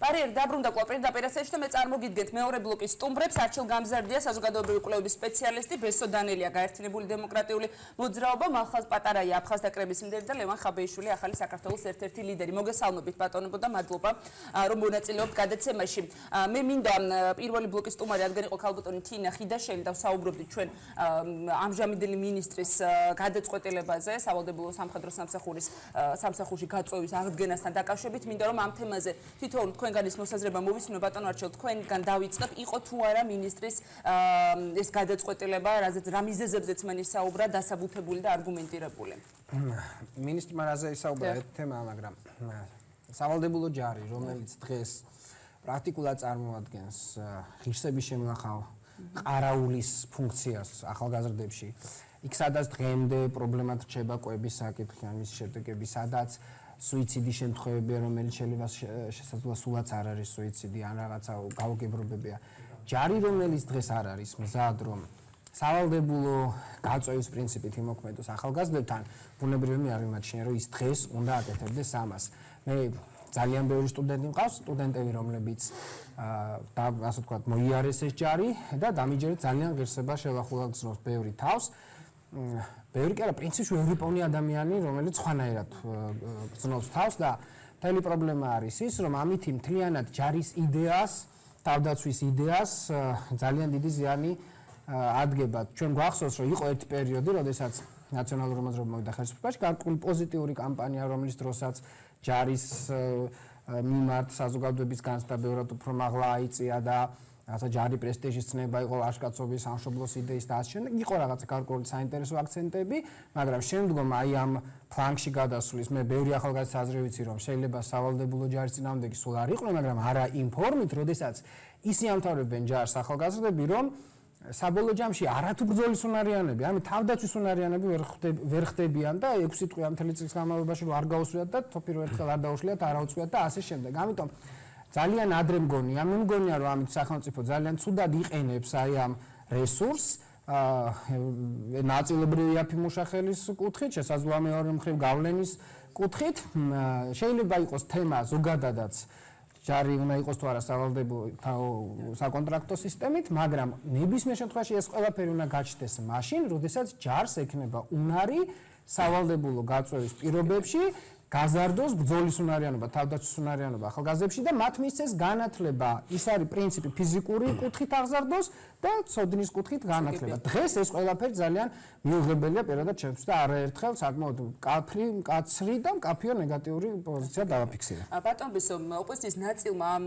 ბარიერი დაბრუნდა პირდაპირ ესეში და მე წარმოგიდგენთ მეორე ბლოკის სტუმრებს არჩილ გამზარდია საზოგადოებრივი კვლევების სპეციალისტი ბესო დანელია გაერთიანებული დემოკრატიული მოძრაობა მალხაზ პატარაია აფხაზთა კრების ლიდერი და ლევან ხაბეიშვილი ახალი საქართველოს ერთ-ერთი ლიდერი მოგესალმებით ბატონებო და მადლობა რომ მონაწილეობთ გადაცემაში მე მინდა პირველი ბლოკის სტუმარი რადგან იყო ქალბატონი თინა ხიდაშელი და ვსაუბრობდით ჩვენ ამჟამინდელი მინისტრის გადაწყვეტილებაზე სავალდებულო სამხედრო სამსახურში გაწვევის აღდგენასთან დაკავშირებით მინდა რომ ამ თემაზე თვითონ თქვენგან ის მოსაზრება მოვისმინო ბატონო არჩილ თქვენგან დავიწყებ იყო თუ არა მინისტრის ეს გადაწყვეტილება რა მიზეზებზეც მან ისაუბრა დასაბუთებული და არგუმენტირებული მინისტრმა რაზე ისაუბრა ეს თემა მაგრამ სავალდებულო ჯარი რომელიც დღეს პრაქტიკულად წარმოადგენს ღირსების შემნახავ ყარაულის ფუნქციას ახალგაზრდებში იქ სადაც დღემდე პრობლემად რჩება კვების საკითხი ამის შედეგები სადაც სუიციდის შემთხვევებია რომელიც შეიძლება შესაძლოა სულაც არ არის სუიციდი ან რაღაცა გაუგებრობებია ჯარი რომელიც დღეს არ არის მზად რომ სავალდებულო გაწვევის პრინციპით იმოქმედოს ახალგაზრდებთან ბუნებრივია მე არ ვიმაჩნია რომ ის დღეს უნდა აკეთებდეს ამას მე ძალიან ბევრი სტუდენტი მყავს სტუდენტები რომლებიც და ასე ვთქვათ მოიარეს ეს ჯარი და დამიჯერეთ ძალიან ღირსება შევახულად გზნობს ბევრი თავს ბევრი კი არა პრინციპში ბევრი პონი ადამიანი რომელიც სხვანაირად გზნობს თავს და მთელი პრობლემა არის ის რომ ამითი მთლიანად ჯარის იდეას თავდაცვის იდეას ძალიან დიდი ზიანი ადგება ჩვენ გვახსოვს რომ იყო ერთი პერიოდი როდესაც ნაციონალური მოძრაობა მოვიდა ხელისუფლებაში გარკვეული პოზიტიური კამპანია რომლის დროსაც ჯარის მიმართ საზოგადოების განცდა ბევრად უფრო მაღლა აიწია და რაღაცა ჯარი პრესტიჟის ცნება იყო ლაშქრობების სამშობლოს იდეის და ასე შემდეგ იყო რაღაცა გარკვეული საინტერესო აქცენტები მაგრამ შემდგომ აი ამ ფლანგში გადასulis მე ბევრი ახალგაზრდა აზრი ვიცი რომ შეიძლება სავალდებულო ჯარის წინააღმდეგი სულ არ იყვნენ მაგრამ არა იმ ფორმით როდესაც ისინი ამთავრებენ ჯარს ახალგაზრდები რომ საბოლოო ჯამში არათუ ბრძოლის უნარიანები, ამით თავდაცვის უნარიანები ვერ ხდებიან და 6 წუთი ამ მთელი წლის განმავლობაში რომ არ გაუსვიათ და თოფირო ერთხელ არ დაუშლიათ, არ აუწვიათ და ასე შემდეგ. ამიტომ ძალიან ადრე მგონია, მე მგონია რომ ამით სახელმწიფო ძალიან ცუდად იყენებს აი ამ რესურსს, ნაწილობრივ იაფი-მუშახელის კუთხით, შესაძლოა მეორე მხრივ გავლენის კუთხით, შეიძლება იყოს თემა ზოგადადაც ჯარი უნდა იყოს თუ არა სავალდებულო საკონტრაქტო სისტემით, მაგრამ ნებისმიერ შემთხვევაში ეს ყველაფერი უნდა გაჩნდეს მაშინ, როდესაც ჯარს ექნება უნარი სავალდებულო გაწვევის პირობებში გაზარდოს ბრძოლის უნარიანობა, თავდაცვის უნარიანობა ახალგაზრდებში და მათ მისცეს განათლება. ის არის პრინციპი ფიზიკური კუთხით აღზარდოს და ცოდნის კუთხით განათლება. დღეს ეს ყველაფერი ძალიან მიუღებელია პირადად ჩემთვის და არაერთხელ საკმაოდ მკაცრი და მკაფიო ნეგატიური პოზიცია დავაფიქსირე. ბატონ ბესო, ოპოზიციის ნაწილმა ამ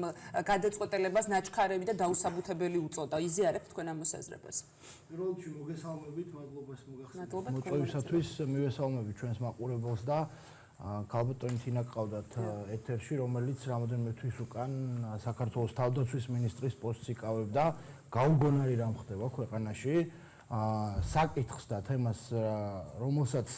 გადაწყვეტილებას ნაჩქარევი და დაუსაბუთებელი უწოდა. იზიარებთ თქვენ ამ მოსაზრებას? პირველ რიგში მოგესალმებით, მადლობა მოგახსენებთ. მოწვევისათვის მივესალმებით ჩვენს მაყურებელს და ქალბატონი თინა ყავდათ ეთერში, რომელიც რამოდენიმე თვის უკან საქართველოს თავდაცვის მინისტრის პოსტს იკავებდა. გაუგონარი რამ ხდება ქვეყანაში. საკითხს და თემას, რომელსაც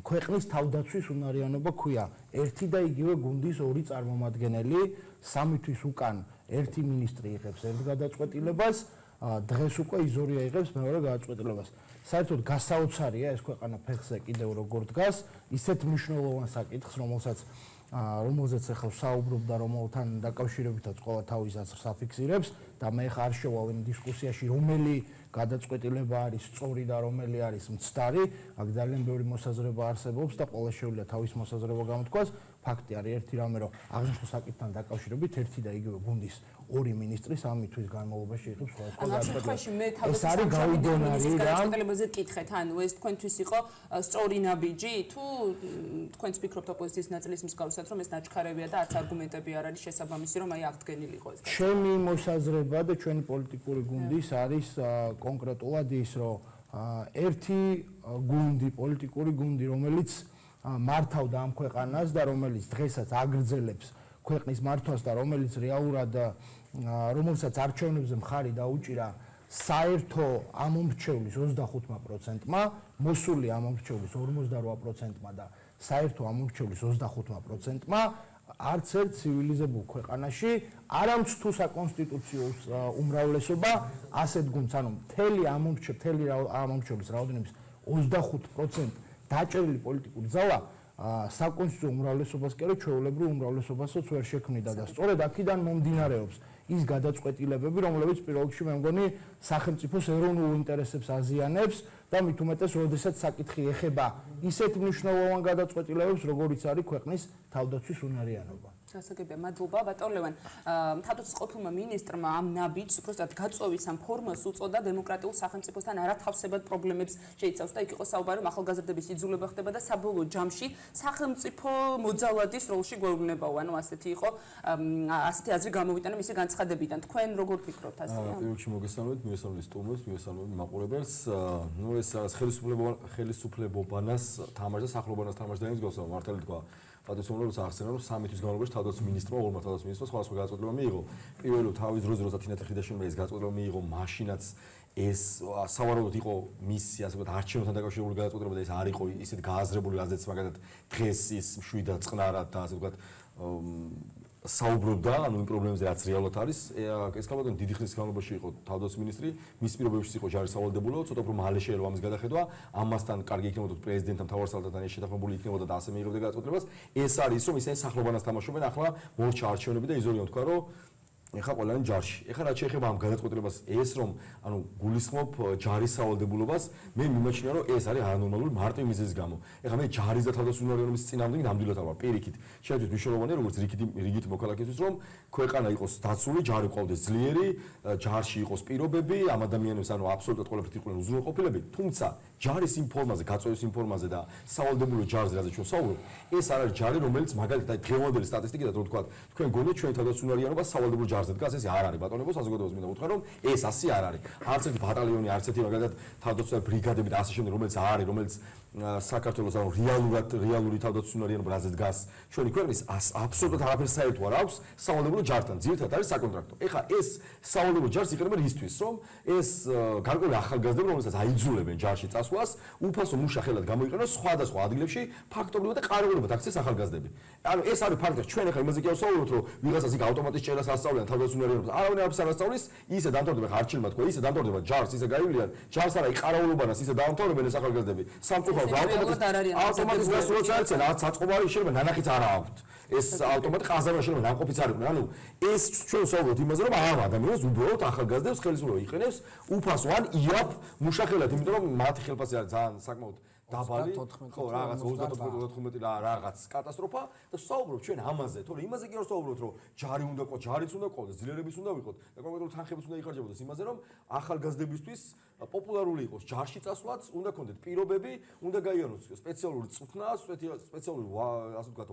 ქვეყნის თავდაცვის უნარიანობა ქვია. ერთი და იგივე გუნდის ორი წარმომადგენელი, 3 თვის უკან ერთი მინისტრი იღებს ერთ გადაწყვეტილებას, დღეს უკვე იზორია იღებს მეორე გადაწყვეტილებას. საერთოდ გასაოცარია ეს ქვეყანა ფეხზე კიდევ როგორ დგას, ისეთ მნიშვნელოვან საკითხს, რომელზეც ახლა ვსაუბრობ და რომელთან დაკავშირებითაც ყველა თავის აზრს აფიქსირებს და მე ხარ შევალ იმ დისკუსიაში, რომელი გადაწყვეტილება არის სწორი და რომელი არის მცდარი, აქ ძალიან ბევრი მოსაზრება არსებობს და ყველა შეუძლია თავის მოსაზრება გამოთქვას. ფაქტი არის ერთი რამე, რომ აღნიშნულ საკითხთან დაკავშირებით ერთი და იგივე გუნდის ორი მინისტრი 3 თვის განმავლობაში იღებს სხვადასხვა გადაწყვეტილებას. ეს არის გაუგონარი გადაწყვეტილებაზე გკითხეთ, ანუ ეს თქვენთვის იყო სწორი ნაბიჯი თუ თქვენც ფიქრობთ ოპოზიციის ნაწილის მსგავსად, რომ ეს ნაჩქარევია და არც არგუმენტები არ არის შესაბამისი, რომ აი აღდგენილიყო ეს. ჩემი მოსაზრება და ჩვენი პოლიტიკური გუნდის არის კონკრეტულად ის, რომ ერთი გუნდი, პოლიტიკური გუნდი, რომელიც მართავდა ამ ქვეყანას და რომელიც დღესაც აგრძელებს ქვეყნის მართვას და რომელიც რეალურად რომელსაც არჩევნებზე მხარი დაუჭირა საერთო ამომრჩევლის 25%-მა, მოსული ამომრჩევლის 48%-მა და საერთო ამომრჩევლის 25%-მა არც ერთ ცივილიზებულ ქვეყანაში არამც თუ საკონსტიტუციო უმრავლესობა ასეთ გუნდს, ანუ მთელი ამომრჩევლის რაოდენობის 25% დაჭერილი პოლიტიკური ძალა საკონსტიტუციო უმრავლესობას კი არა ჩვეულებრივ უმრავლესობასაც ვერ შექმნიდა და სწორედ აქედან მომდინარეობს ის გადაწყვეტილებები, რომლებიც პირველ რიგში მე მგონი სახელმწიფოს ეროვნულ ინტერესებს აზიანებს და მით უმეტეს, როდესაც საკითხი ეხება ისეთ მნიშვნელოვან გადაწყვეტილებებს, როგორიც არის ქვეყნის თავდაცვის უნარიანობა. გასაგებია, მადლობა ბატონ ლევან. თავდაცვის ყოფილმა მინისტრმა ამ ნაბიჯს უბრალოდ გაწვევის ამ ფორმას უწოდა დემოკრატიულ სახელმწიფოსთან არათავსებად პრობლემებს შეიცავს და იქ იყო საუბარი, ახალგაზრდების იძულება ხდება და საბოლოო ჯამში სახელმწიფო მოძალადის როლში გვეუბნებაო. ანუ ასეთი იყო, ასეთი აზრი გამოვიტანა მისი განცხადებიდან. თქვენ როგორ ფიქრობთ ასეა? პირველ რიგში მოგესალმებით, მივესალმებით სტუმრებს, მივესალმებით მაყურებელს. ნუ ეს ხელისუფლებობანას თამაშს და სახლობანას თამაშს და იმის გასაო მართალი თქვა. პატივცემულობას ახსენა, რომ 3 თვის განმავლობაში თავდაცვის მინისტრმა, ორმა თავდაცვის მინისტრმა სხვადასხვა გადაწყვეტილება მიიღო. პირველი თავის დროზე როცა თინათე ხიდაშვილმა ეს გადაწყვეტილება მიიღო, მაშინაც ეს სავარაუდოდ იყო მისი, ასე ვთქვათ, არჩევნებთან დაკავშირებული გადაწყვეტილება და ეს არ იყო ისეთ გააზრებული, რაზეც მაგალითად დღეს ის მშვიდად წყნარად და ასე ვთქვათ საუბრობდა, ანუ იმ პრობლემებზე რაც რეალურად არის. ეს კალბატონი დიდი ხნის განმავლობაში იყო თავდაცვის მინისტრი, მის პირობებში იყო ჯარის სავალდებულო, ცოტა უფრო მალე შეიძლება ამის გადახედვა, ამასთან კარგი იქნებოდა პრეზიდენტთან მთავარსარდალთან ეს შეთანხმებული იქნებოდა და ასე მიიღებდა გადაწყვეტილებას. ეს არის რომ ისინი სახლობანას თამაშობენ, ახლა მორჩა არჩევნები და იზოლიან თქვა რომ ეხა ყველანი ჯარში. ეხა რაც შეეხება ამ გადაწყვეტილებას ეს რომ ანუ გულისხმობ ჯარის სავალდებულობას, მე მიმაჩნია რომ ეს არის არანორმალური მარტივი მიზეზის გამო. ეხა მე ჯარის და თავდაცვის უნარიანობის წინააღმდეგ ნამდვილად არ ვარ. პირიქით, შეგვიძლია მნიშვნელოვანია როგორც რიგითი მოქალაქისთვის რომ ქვეყანა იყოს დაცული, ჯარი ყავდეს ძლიერი, ჯარში იყოს პირობები, ამ ადამიანებს ანუ აბსოლუტურად ყველაფრით იყვნენ უზრუნველყოფილები, თუმცა ჯარის იმ ფორმაზე, გაწევის იმ ფორმაზე და სავალდებულო ჯარზე რაზე ჩვენ ვსაუბრობთ, ეს არ არის ჯარი, რომელიც მაგალითად დღევანდელი სტატისტიკით რომ თქვა, თქვენ გონიათ ჩვენ თავდაცვის უნარიანობა სავალდებულო ჯარზე დგას, ეს არ არის ბატონებო, საზოგადოებას მინდა უთხრა რომ ეს ასე არ არის. არც ერთი ბატალიონი, არც ერთი მაგალითად თავდაცვის ბრიგადები და ასე შემდეგ, რომელიც არის, რომელიც საქართველოს ანუ რეალური თავდაცვის უნარიანობა რაზე დგას, ჩვენი ქვეყნის აბსოლუტურად არაფერს საერთო არ აქვს სავალდებულო ჯართან. ძირითადად არის საკონტრაქტო. ეხლა ეს სავალდებულო ჯარს იყენებენ ისთვის, რომ ეს გარკვეული ახალგაზრდები, რომელსაც აიძულებენ ჯარში წასვლას, უფასო მუშა ხელად გამოიყენოს სხვადასხვა ადგილებში ფაქტობრივად და ყარებულებად აქცეს ახალგაზრდები. ანუ ეს არის ფაქტი, ჩვენ ახლა იმაზე კი ვსაუბრობთ, რომ ვიღაცას იქ ავტომატის ჭერას ასწავლიან თავდაცვის უნარიანობას. არავინ არაფერს არ ასწავლის, ისე დამთავრდება ხარჩილმა თქვა, ისე დამთავრდება ჯარს, ისე გაივლიან, ჯარს არა იყარაულობანას, ისე დაამთავრებენ ეს ახალგაზრდები. სამწუხაროდ ავტომატის გასულაც არც საწყობარი შეიძლება ნანახიც არ აქვთ. ეს ავტომატი ყაზარმა შეიძლება ნამყოფიც არ იყოს. ანუ ეს ჩვენ ვსაუბრობთ იმაზე, რომ ამ ადამიანებს უბრალოდ ახალგაზრდებს ხელისუფლება იყენებს უფასო ან იაფ მუშახელად, იმიტომ რომ მათი ხელფასი არის ძალიან საკმაოდ დაბალი, ხო, რაღაც 34-35 რაღაც კატასტროფა და ვსაუბრობთ ჩვენ ამაზე, თორე იმაზე კი არ ვსაუბრობთ, რომ ჯარი უნდა ყო, ჯარიც უნდა ყო, ძლიერების უნდა ვიყოთ და კონკრეტულ თანხებიც უნდა იხარჯებოდეს იმაზე, რომ ახალგაზრდებისთვის პოპულარული იყოს ჯარში წასვლაც, უნდა კონდეთ პირობები, უნდა გაიაროს სპეციალური წვრთნა, სპეციალური ასე ვთქვათ,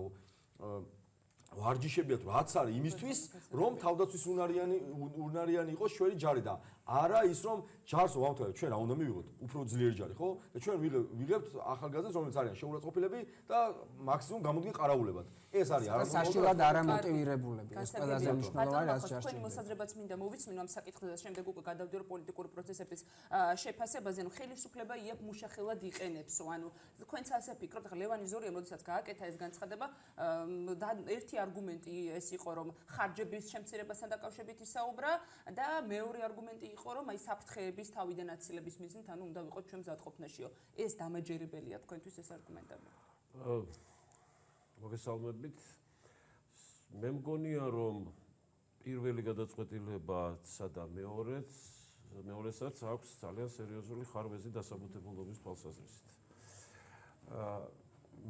ვარჯიშებია თუ რაც არის იმისთვის, რომ თავდაცვის უნარიანი იყოს ჩვენი ჯარი და არა ის რომ ჯარს ვამთავრებთ, ჩვენ რა უნდა მივიღოთ? უფრო ძლიერი ჯარი, ხო? და ჩვენ ვიღებთ ახალგაზრდებს, რომლებიც არიან შეურაცხყოფილები და მაქსიმუმ გამოდგენ ყარაულებად. ეს არის საშუალოდ არამოტივირებულები. ეს ყველაზე მნიშვნელოვანი რაც ჯარში. თქვენი მოსაზრებაც მინდა მოვიცმინო ამ საკითხზე და შემდეგ უკვე გადავდიო პოლიტიკური პროცესების შეფასებაზე, ანუ ხელისუფლება იაფ მუშახელად იყენებსო. ანუ თქვენც ასე ფიქრობთ, ახლა ლევანი ზორიამ როდესაც გააკეთა ეს განცხადება და ერთი არგუმენტი ეს იყო, რომ ხარჯების შემცირებასთან დაკავშირებით ისაუბრა და მეორე არგუმენტი იყო, რომ აი საფრთხეების თავიდან აცილების მიზნით, ანუ უნდა ვიყოთ ჩვენ მზადყოფნაშიო. ეს დამაჯერებელია თქვენთვის ეს არგუმენტები? მოგესალმებით. მე მგონია, რომ პირველი გადაწყვეტილებასა და მეორესაც აქვს ძალიან სერიოზული ხარვეზი დასაბუთებულობის თვალსაზრისით.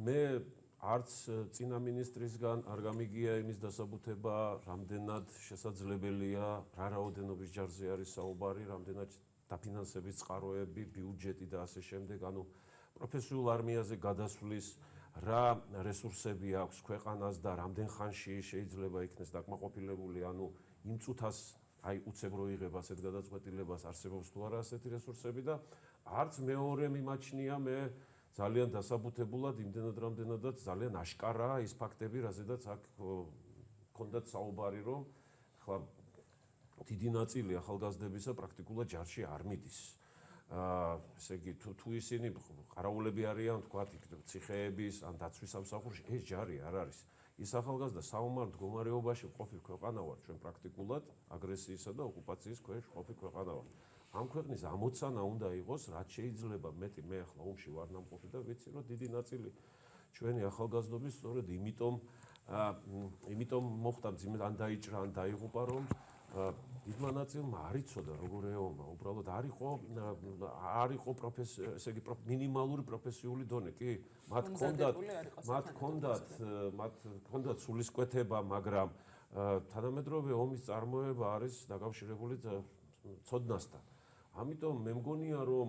მე არც წინა მინისტრისგან არ გამიგია იმის დასაბუთება, რამდენად შესაძლებელია, რა რაოდენობის ჯარზე არის საუბარი, რამდენად დაფინანსების წყაროები, ბიუჯეტი და ასე შემდეგ, ანუ პროფესიულ არმიაზე გადასვლის რა რესურსები აქვს ქვეყანას და რამდენ ხანში შეიძლება იქნეს დაკმაყოფილებული, ანუ იმ წუთას აი უცებ რო იღება ასეთ გადაწყვეტილებას, არსებობს თუ არა ასეთი რესურსები და არც მეორე მიმაჩნია მე ძალიან დასაბუთებულად იმდენად რამდენადაც ძალიან აშკარაა ის ფაქტები, რაზედაც აქ ქონდათ საუბარი, რომ ხლა დიდი ნაწილი ახალგაზრდებისა პრაქტიკულად ჯარში არ მიდის. ესე იგი თუ ისინი ყარაულები არიან, თქვათ, ციხეების ან დაცვის სამსახურში, ეს ჯარი არ არის. ის ახალგაზრდა საომარ მდგომარეობაში ყოფილ ქვეყანა ვარ ჩვენ პრაქტიკულად აგრესიისა და ოკუპაციის ქვეშ ყოფილ ქვეყანა ვარ. ამ ქვეყნის ამოცანა უნდა იყოს, რაც შეიძლება მეტი მე ახლა ომში ვარ ნამყოფი და ვიცი, რომ დიდი ნაწილი ჩვენი ახალგაზრდობის სწორედ იმიტომ მოხდა მძიმე ან დაიჭრა ან დაიღუპა რომ დიდმა ნაწილმა არ იცოდა როგორ ეომა, უბრალოდ არ იყო ესე იგი მინიმალური პროფესიული დონე, კი? მათ ჰქონდათ სულისკვეთება, მაგრამ თანამედროვე ომის წარმოება არის დაკავშირებული ცოდნასთან. ამიტომ მე მგონია რომ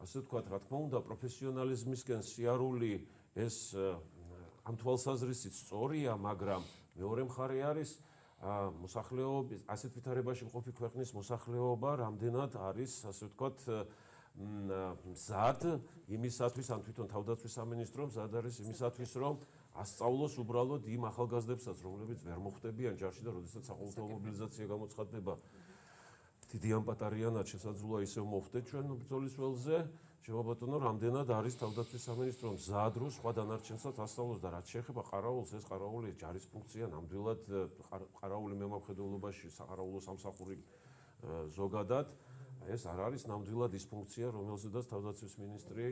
ასე ვთქვათ, რა თქმა უნდა, პროფესიონალიზმისკენ სიარული ეს ამ თვალსაზრისით სწორია, მაგრამ მეორე მხარე არის მოსახლეობის ასეთ ვითარებაში მყოფი ქვეყნის მოსახლეობა რამდენად არის, ასე ვთქვათ, მზად იმისათვის, ან თვითონ თავდაცვის სამინისტრო მზად არის იმისათვის, რომ ასწავლოს უბრალოდ იმ ახალგაზრდებსაც, რომლებიც ვერ მოხვდებიან ჯარში და როდესაც საყოველთაო მობილიზაცია გამოცხადდება დიდი ან პატარიანად შესაძლოა ისევ მოხვდეთ ჩვენ ბრძოლის ველზე, შემობატონო, რამდენად არის თავდაცვის სამინისტრო მზად რო სხვა დანარჩენსაც ასწავლოს და რაც შეეხება ყარაულს, ეს ყარაული ჯარის ფუნქცია ნამდვილად ყარაული მემამხედველობაში საყარაულო სამსახური ზოგადად ეს არ არის ნამდვილად ის ფუნქცია, რომელზედაც თავდაცვის მინისტრი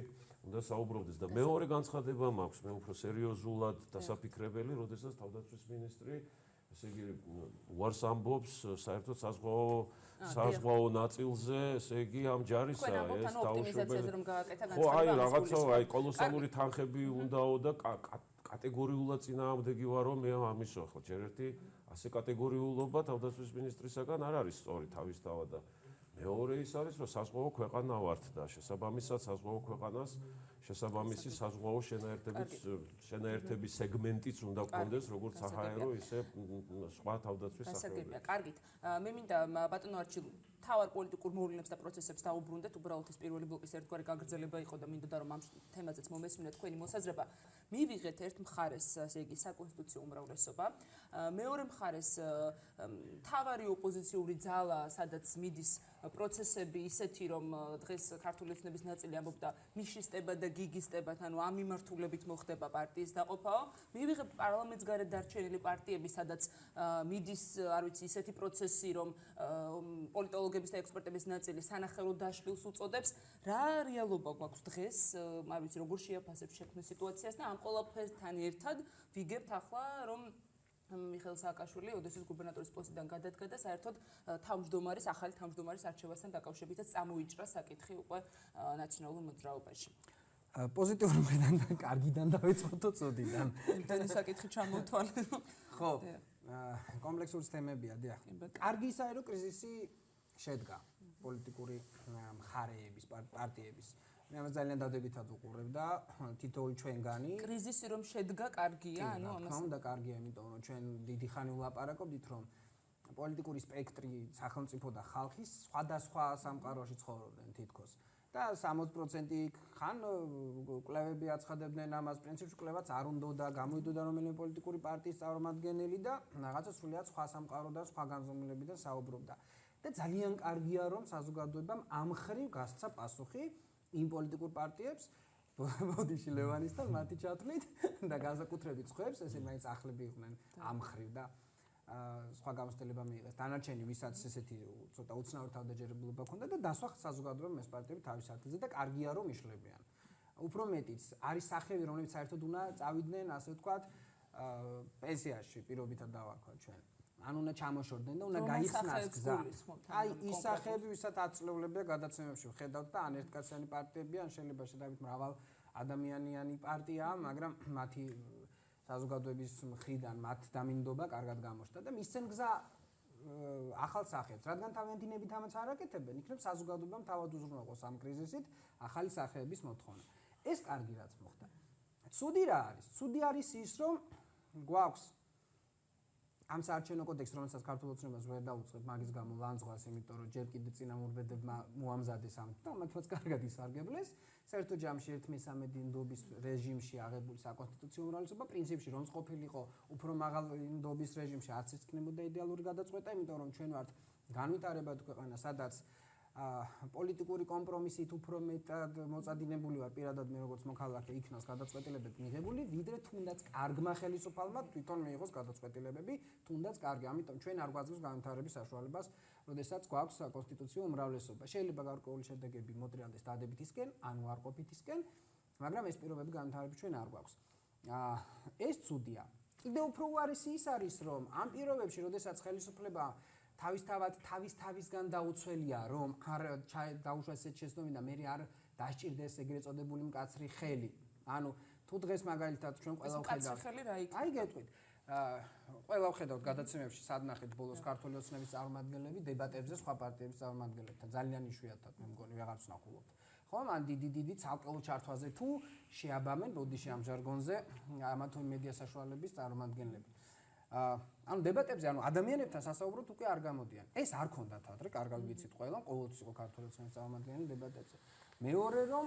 უნდა საუბრობდეს და მეორე განცხადება მაქვს, მე უფრო სერიოზულად დასაფიქრებელი, როდესაც თავდაცვის მინისტრი ესე იგი უარს ამბობს საერთოდ საზღვაო ნაწილზე, ესე იგი ამ ჯარისა ეს დაუშვებელი. ხო, აი რაღაცა, აი კოლოსალური თანხები უნდაო და კატეგორიულად წინააღმდეგი ვარო მე ამისო, ხო, ჯერ ერთი ასე კატეგორიულობა თავდაცვის მინისტრისაგან არ არის სწორი თავისთავად და მეორე ის არის, რომ საზღვაო ქვეყანა ვართ და შესაბამისად საზღვაო ქვეყანას შესაბამისი საზღვაო შენაერთების სეგმენტიც უნდა გქონდეს, როგორც საჰაერო, ისე სხვა თავდაცვის სახეობები. კარგით. მე მინდა ბატონო არჩილ თავარ პოლიტიკურ მოვლენებს და პროცესებს დაუბრუნდეთ, უბრალოდ ეს პირველი ბლოკის ერთგვარი გაგრძელება იყო და მინდოდა რომ ამ თემაზეც მომესმინეთ თქვენი მოსაზრება. მივიღეთ ერთ მხარეს, ასე იგი, საკონსტიტუციო უმრავლესობა, მეორე მხარეს თავარი ოპოზიციური ძალა, სადაც მიდის პროცესები ისეთი, რომ დღეს ქართული ოცნების ნაწილი ამბობდა მიშისტება და გიგისტებათ, ანუ ამ მიმართულებით მოხდება პარტიის დაყოფაო. მივიღებთ პარლამენტს გარეთ დარჩენილი პარტიები, სადაც მიდის, არ ვიცი, ისეთი პროცესი, რომ პოლიტოლოგების და ექსპერტების ნაწილი სანახევროდ დაშლილს უწოდებს. რა რეალობა გვაქვს დღეს, არ ვიცი, როგორ შეაფასებს შექმნილ სიტუაციას და ამ ყველაფერთან ერთად ვიგებთ ახლა, რომ მიხეილ სააკაშვილი, ოდესის გუბერნატორის პოსტიდან გადადგა და საერთოდ ახალი თავმჯდომარის არჩევასთან დაკავშირებითაც წამოიჭრა საკითხი უკვე ნაციონალურ მოძრაობაში. პოზიტიური მხრიდან და კარგიდან დავიწყოთ წოდიდან. იმდენი საკითხი ჩამოვთვალე. ხო, კომპლექსური თემებია, დიახ. კარგი ისაა, რომ კრიზისი შედგა პოლიტიკური მხარეების, პარტიების. მე ამას ძალიან დადებითად ვუყურებ და თითოეული ჩვენგანი კრიზისი რომ შედგა კარგია, ანუ ამას თქმა უნდა კარგია, იმიტომ რომ ჩვენ დიდი ხანი ვლაპარაკობდით, რომ პოლიტიკური სპექტრი სახელმწიფო და ხალხის სხვადასხვა სამყაროში ცხოვრობდნენ თითქოს. და 60% ხან კვლევები აცხადებდნენ ამას, პრინციპში კვლევაც არ უნდოდა, გამოიდოდა რომელიმე პოლიტიკური პარტიის წარმომადგენელი და რაღაცა სრულიად სხვა სამყარო და სხვა განზომილებიდან საუბრობდა. და ძალიან კარგია, რომ საზოგადოებამ ამ ხრივ გასცა პასუხი იმ პოლიტიკურ პარტიებს, ბოდიში ლევანისთან მათი ჩათვლით და განსაკუთრებით სხვებს, ესე მაინც ახლები იყვნენ ამ ხრივ და სხვა გამოცდილება მიიღეს. დანარჩენი ვისაც ესეთი ცოტა უცნაური თავდაჯერებულობა ჰქონდა და დასვა საზოგადოებამ ეს პარტიები თავის ადგილზე და კარგია რომ იშლებიან. უფრო მეტიც არის სახეები, რომლებიც საერთოდ უნდა წავიდნენ, ასე ვთქვათ, პენსიაში პირობითად დავარქვათ ჩვენ. ან უნდა ჩამოშორდნენ და უნდა გაიხსნას გზა. აი ის სახეები, ვისაც აწლევლებია გადაცემებში ვხედავთ და ან ერთკაციანი პარტიები, ან შეიძლება შედარებით მრავალ ადამიანიანი პარტიაა, მაგრამ მათი საზოგადოების მხრიდან მათ დამინდობა კარგად გამოჩნდა და მისცენ გზა ახალ სახეებს, რადგან თავიანთინებით ამაც არ აკეთებენ, იქნებ საზოგადოებამ თავად უზრუნველყოს ამ კრიზისით ახალი სახეების მოთხოვნა. ეს კარგი რაც მოხდა. ცუდი რა არის? ცუდი არის ის, რომ გვაქვს ამ საარჩევნო კოდექსს, რომელსაც ქართულ ოცნებას ვერ დაუწყებ მაგის გამო ლანძღვას, იმიტომ რომ ჯერ კიდევ წინამორბედებმა მოამზადეს ამ და მათაც კარგად ისარგებლეს. საერთო ჯამში 1/3 ნდობის რეჟიმში აღებული საკონსტიტუციო უმრავლესობა პრინციპში რომც ყოფილიყო უფრო მაღალ ნდობის რეჟიმში არც ის იქნებოდა იდეალური გადაწყვეტა, იმიტომ რომ ჩვენ ვართ განვითარებადი ქვეყანა, სადაც პოლიტიკური კომპრომისით უფრო მეტად მოწადინებული ვარ პირადად მე როგორც მოქალაქე იქნას გადაწყვეტილებები მიღებული, ვიდრე თუნდაც კარგმა ხელისუფალმა თვითონ მიიღოს გადაწყვეტილებები, თუნდაც კარგი. ამიტომ ჩვენ არ გვაძლევს განვითარების საშუალებას, როდესაც გვაქვს საკონსტიტუციო უმრავლესობა. შეიძლება გარკვეული შედეგები მოტრიალდეს დადებითისკენ, ან უარყოფითისკენ, მაგრამ ეს პირობები განვითარების ჩვენ არ გვაქვს. ეს ცუდია. კიდევ უფრო უარესი ის არის, რომ ამ პირობებში, როდესაც ხელისუფლება თავისგან დაუცველია, რომ არ დაუშვა ესეთ შეცდომები და მე არ დასჭირდეს ეგრეთ წოდებული მკაცრი ხელი. ანუ თუ დღეს მაგალითად ჩვენ ყველა ვხედავთ. აი გეტყვით. ყველა ვხედავთ გადაცემებში სადნახეთ ბოლოს ქართული ოცნების წარმომადგენლები დებატებზე სხვა პარტიების წარმომადგენლებთან. ძალიან იშვიათად მე მგონი ვეღარც ნახულობთ. ხო, მან დიდი ცალკეულ ჩართვაზე თუ შეაბამენ ბოდიში ამ ჟარგონზე ამა თუ მედია საშუალებების წარმომადგენლები. ანუ დებატებზე, ანუ ადამიანებთან სასაუბროთ უკვე არ გამოდიან. ეს არ ქონდათ ადრე, კარგად ვიცით ყველა, ყოველთვის იყო ქართული ოცნების წარმომადგენელი დებატებზე. მეორე რომ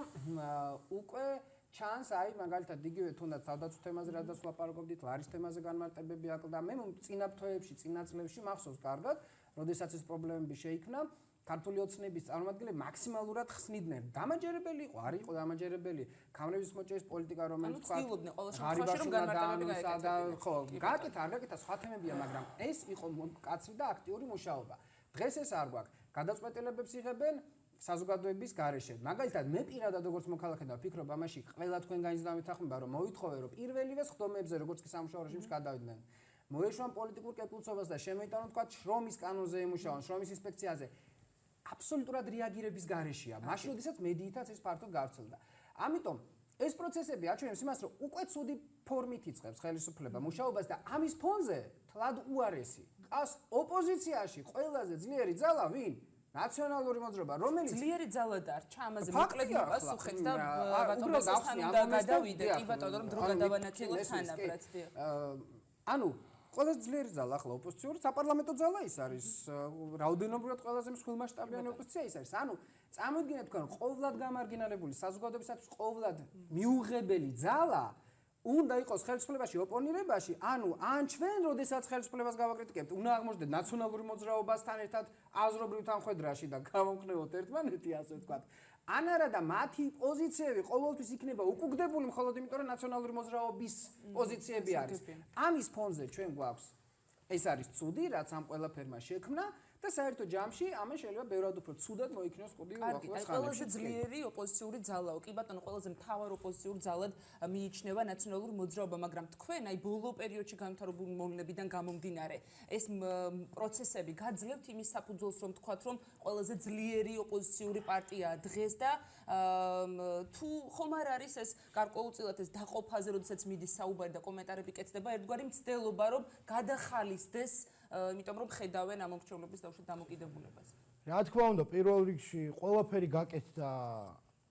უკვე ჩანს აი მაგალითად იგივე თუნდაც თავდაცვის თემაზე რადგან ვლაპარაკობდით, ლარის თემაზე განმარტებები აკლდა. მე წინა თვეებში, წინა წლებში მახსოვს კარგად, როდესაც ეს პრობლემები შეიქმნა, ქართული ოცნების წარმომადგენლები მაქსიმალურად ხსნიდნენ. დამაჯერებელი იყო, არ იყო დამაჯერებელი ქამრების მოჭერის პოლიტიკა, რომელიც თქვა ცდილობდნენ ყოველ შემთხვევაში რომ განმარტებები გაეკეთებინათ. ხო, გააკეთა, არ გააკეთა, სხვა თემებია, მაგრამ ეს იყო კაცრი და აქტიური მუშაობა. დღეს ეს არ გვაქვს. გადაწყვეტილებებს იღებენ საზოგადოების გარეშე. მაგალითად, მე პირადად როგორც მოქალაქე და ვფიქრობ ამაში, ყველა თქვენგანიც დამეთანხმება, რომ მოვითხოვე, რომ პირველივე სხდომებზე, როგორც კი სამუშაო რეჟიმში გადავიდნენ, მოეშვან პოლიტიკურ კეპულცობას და შემოიტანონ თქვა შრომის კანონზე ემუშაონ, შრომის ინსპექციაზე. აბსოლუტურად რეაგირების გარეშეა. მაშინ, როდესაც მედიითაც ეს ფართოდ გავრცელდა. ამიტომ ეს პროცესები აჩვენებს იმას, რომ უკვე ცუდი ფორმით იწყებს ხელისუფლება მუშაობას და ამის ფონზე თლად უარესი. ყავს ოპოზიციაში ყველაზე ძლიერი ძალა ვინ? ნაციონალური მოძრაობა, რომელიც ძლიერი ძალა დარჩა, ამაზე მოკლედ მიპასუხეთ და ბატონო დასთან უნდა გადავიდეთ. კი ბატონო, რომ დრო გადავანაწილოთ თანაბრად. ანუ ყველაზე ძლიერი ძალა ახლა ოპოზიციური საპარლამენტო ძალა ის არის. რაოდენობრივად ყველაზე მსხვილმასშტაბიანი ოპოზიცია ის არის. ანუ წარმოიდგინეთ თქვენ ყოვლად გამარგინალებული საზოგადოებისათვის ყოვლად მიუღებელი ძალა უნდა იყოს ხელისუფლებაში ოპონირებაში, ანუ ან ჩვენ, როდესაც ხელისუფლებას გავაკრიტიკებთ, უნდა აღმოჩნდეთ ნაციონალური მოძრაობასთან ერთად აზრობრივ თანხმედრაში და გავამხნევოთ ერთმანეთი, ასე ვთქვათ. ან არა და მათი პოზიციები ყოველთვის იქნება უკუგდებული მხოლოდ იმიტომ, რომ ნაციონალური მოძრაობის პოზიციები არის. ამის ფონზე ჩვენ გვაქვს ეს არის ცუდი, რაც ამ ყველაფერმა შექმნა და საერთო ჯამში ამან შეიძლება ბევრად უფრო ცუდად მოიქნიოს კუდი უახლოეს ხანებში. ყველაზე ძლიერი ოპოზიციური ძალაო. კი ბატონო, ყველაზე მთავარ ოპოზიციურ ძალად მიიჩნევა ნაციონალური მოძრაობა, მაგრამ თქვენ აი ბოლო პერიოდში განვითარებული მოვლენებიდან გამომდინარე, ეს პროცესები გაძლევთ იმის საფუძველს, რომ თქვათ, რომ ყველაზე ძლიერი ოპოზიციური პარტიაა დღეს და თუ ხომ არ არის ეს გარკვეულწილად ეს დაყოფაზე, როდესაც მიდის საუბარი და კომენტარები კეთდება, ერთგვარი მცდელობა, რომ გადახალისდეს იმიტომ რომ ხედავენ ამ მომრჩევლობის დამოკიდებულებას. რა თქმა უნდა, პირველ რიგში ყველაფერი გაკეთდა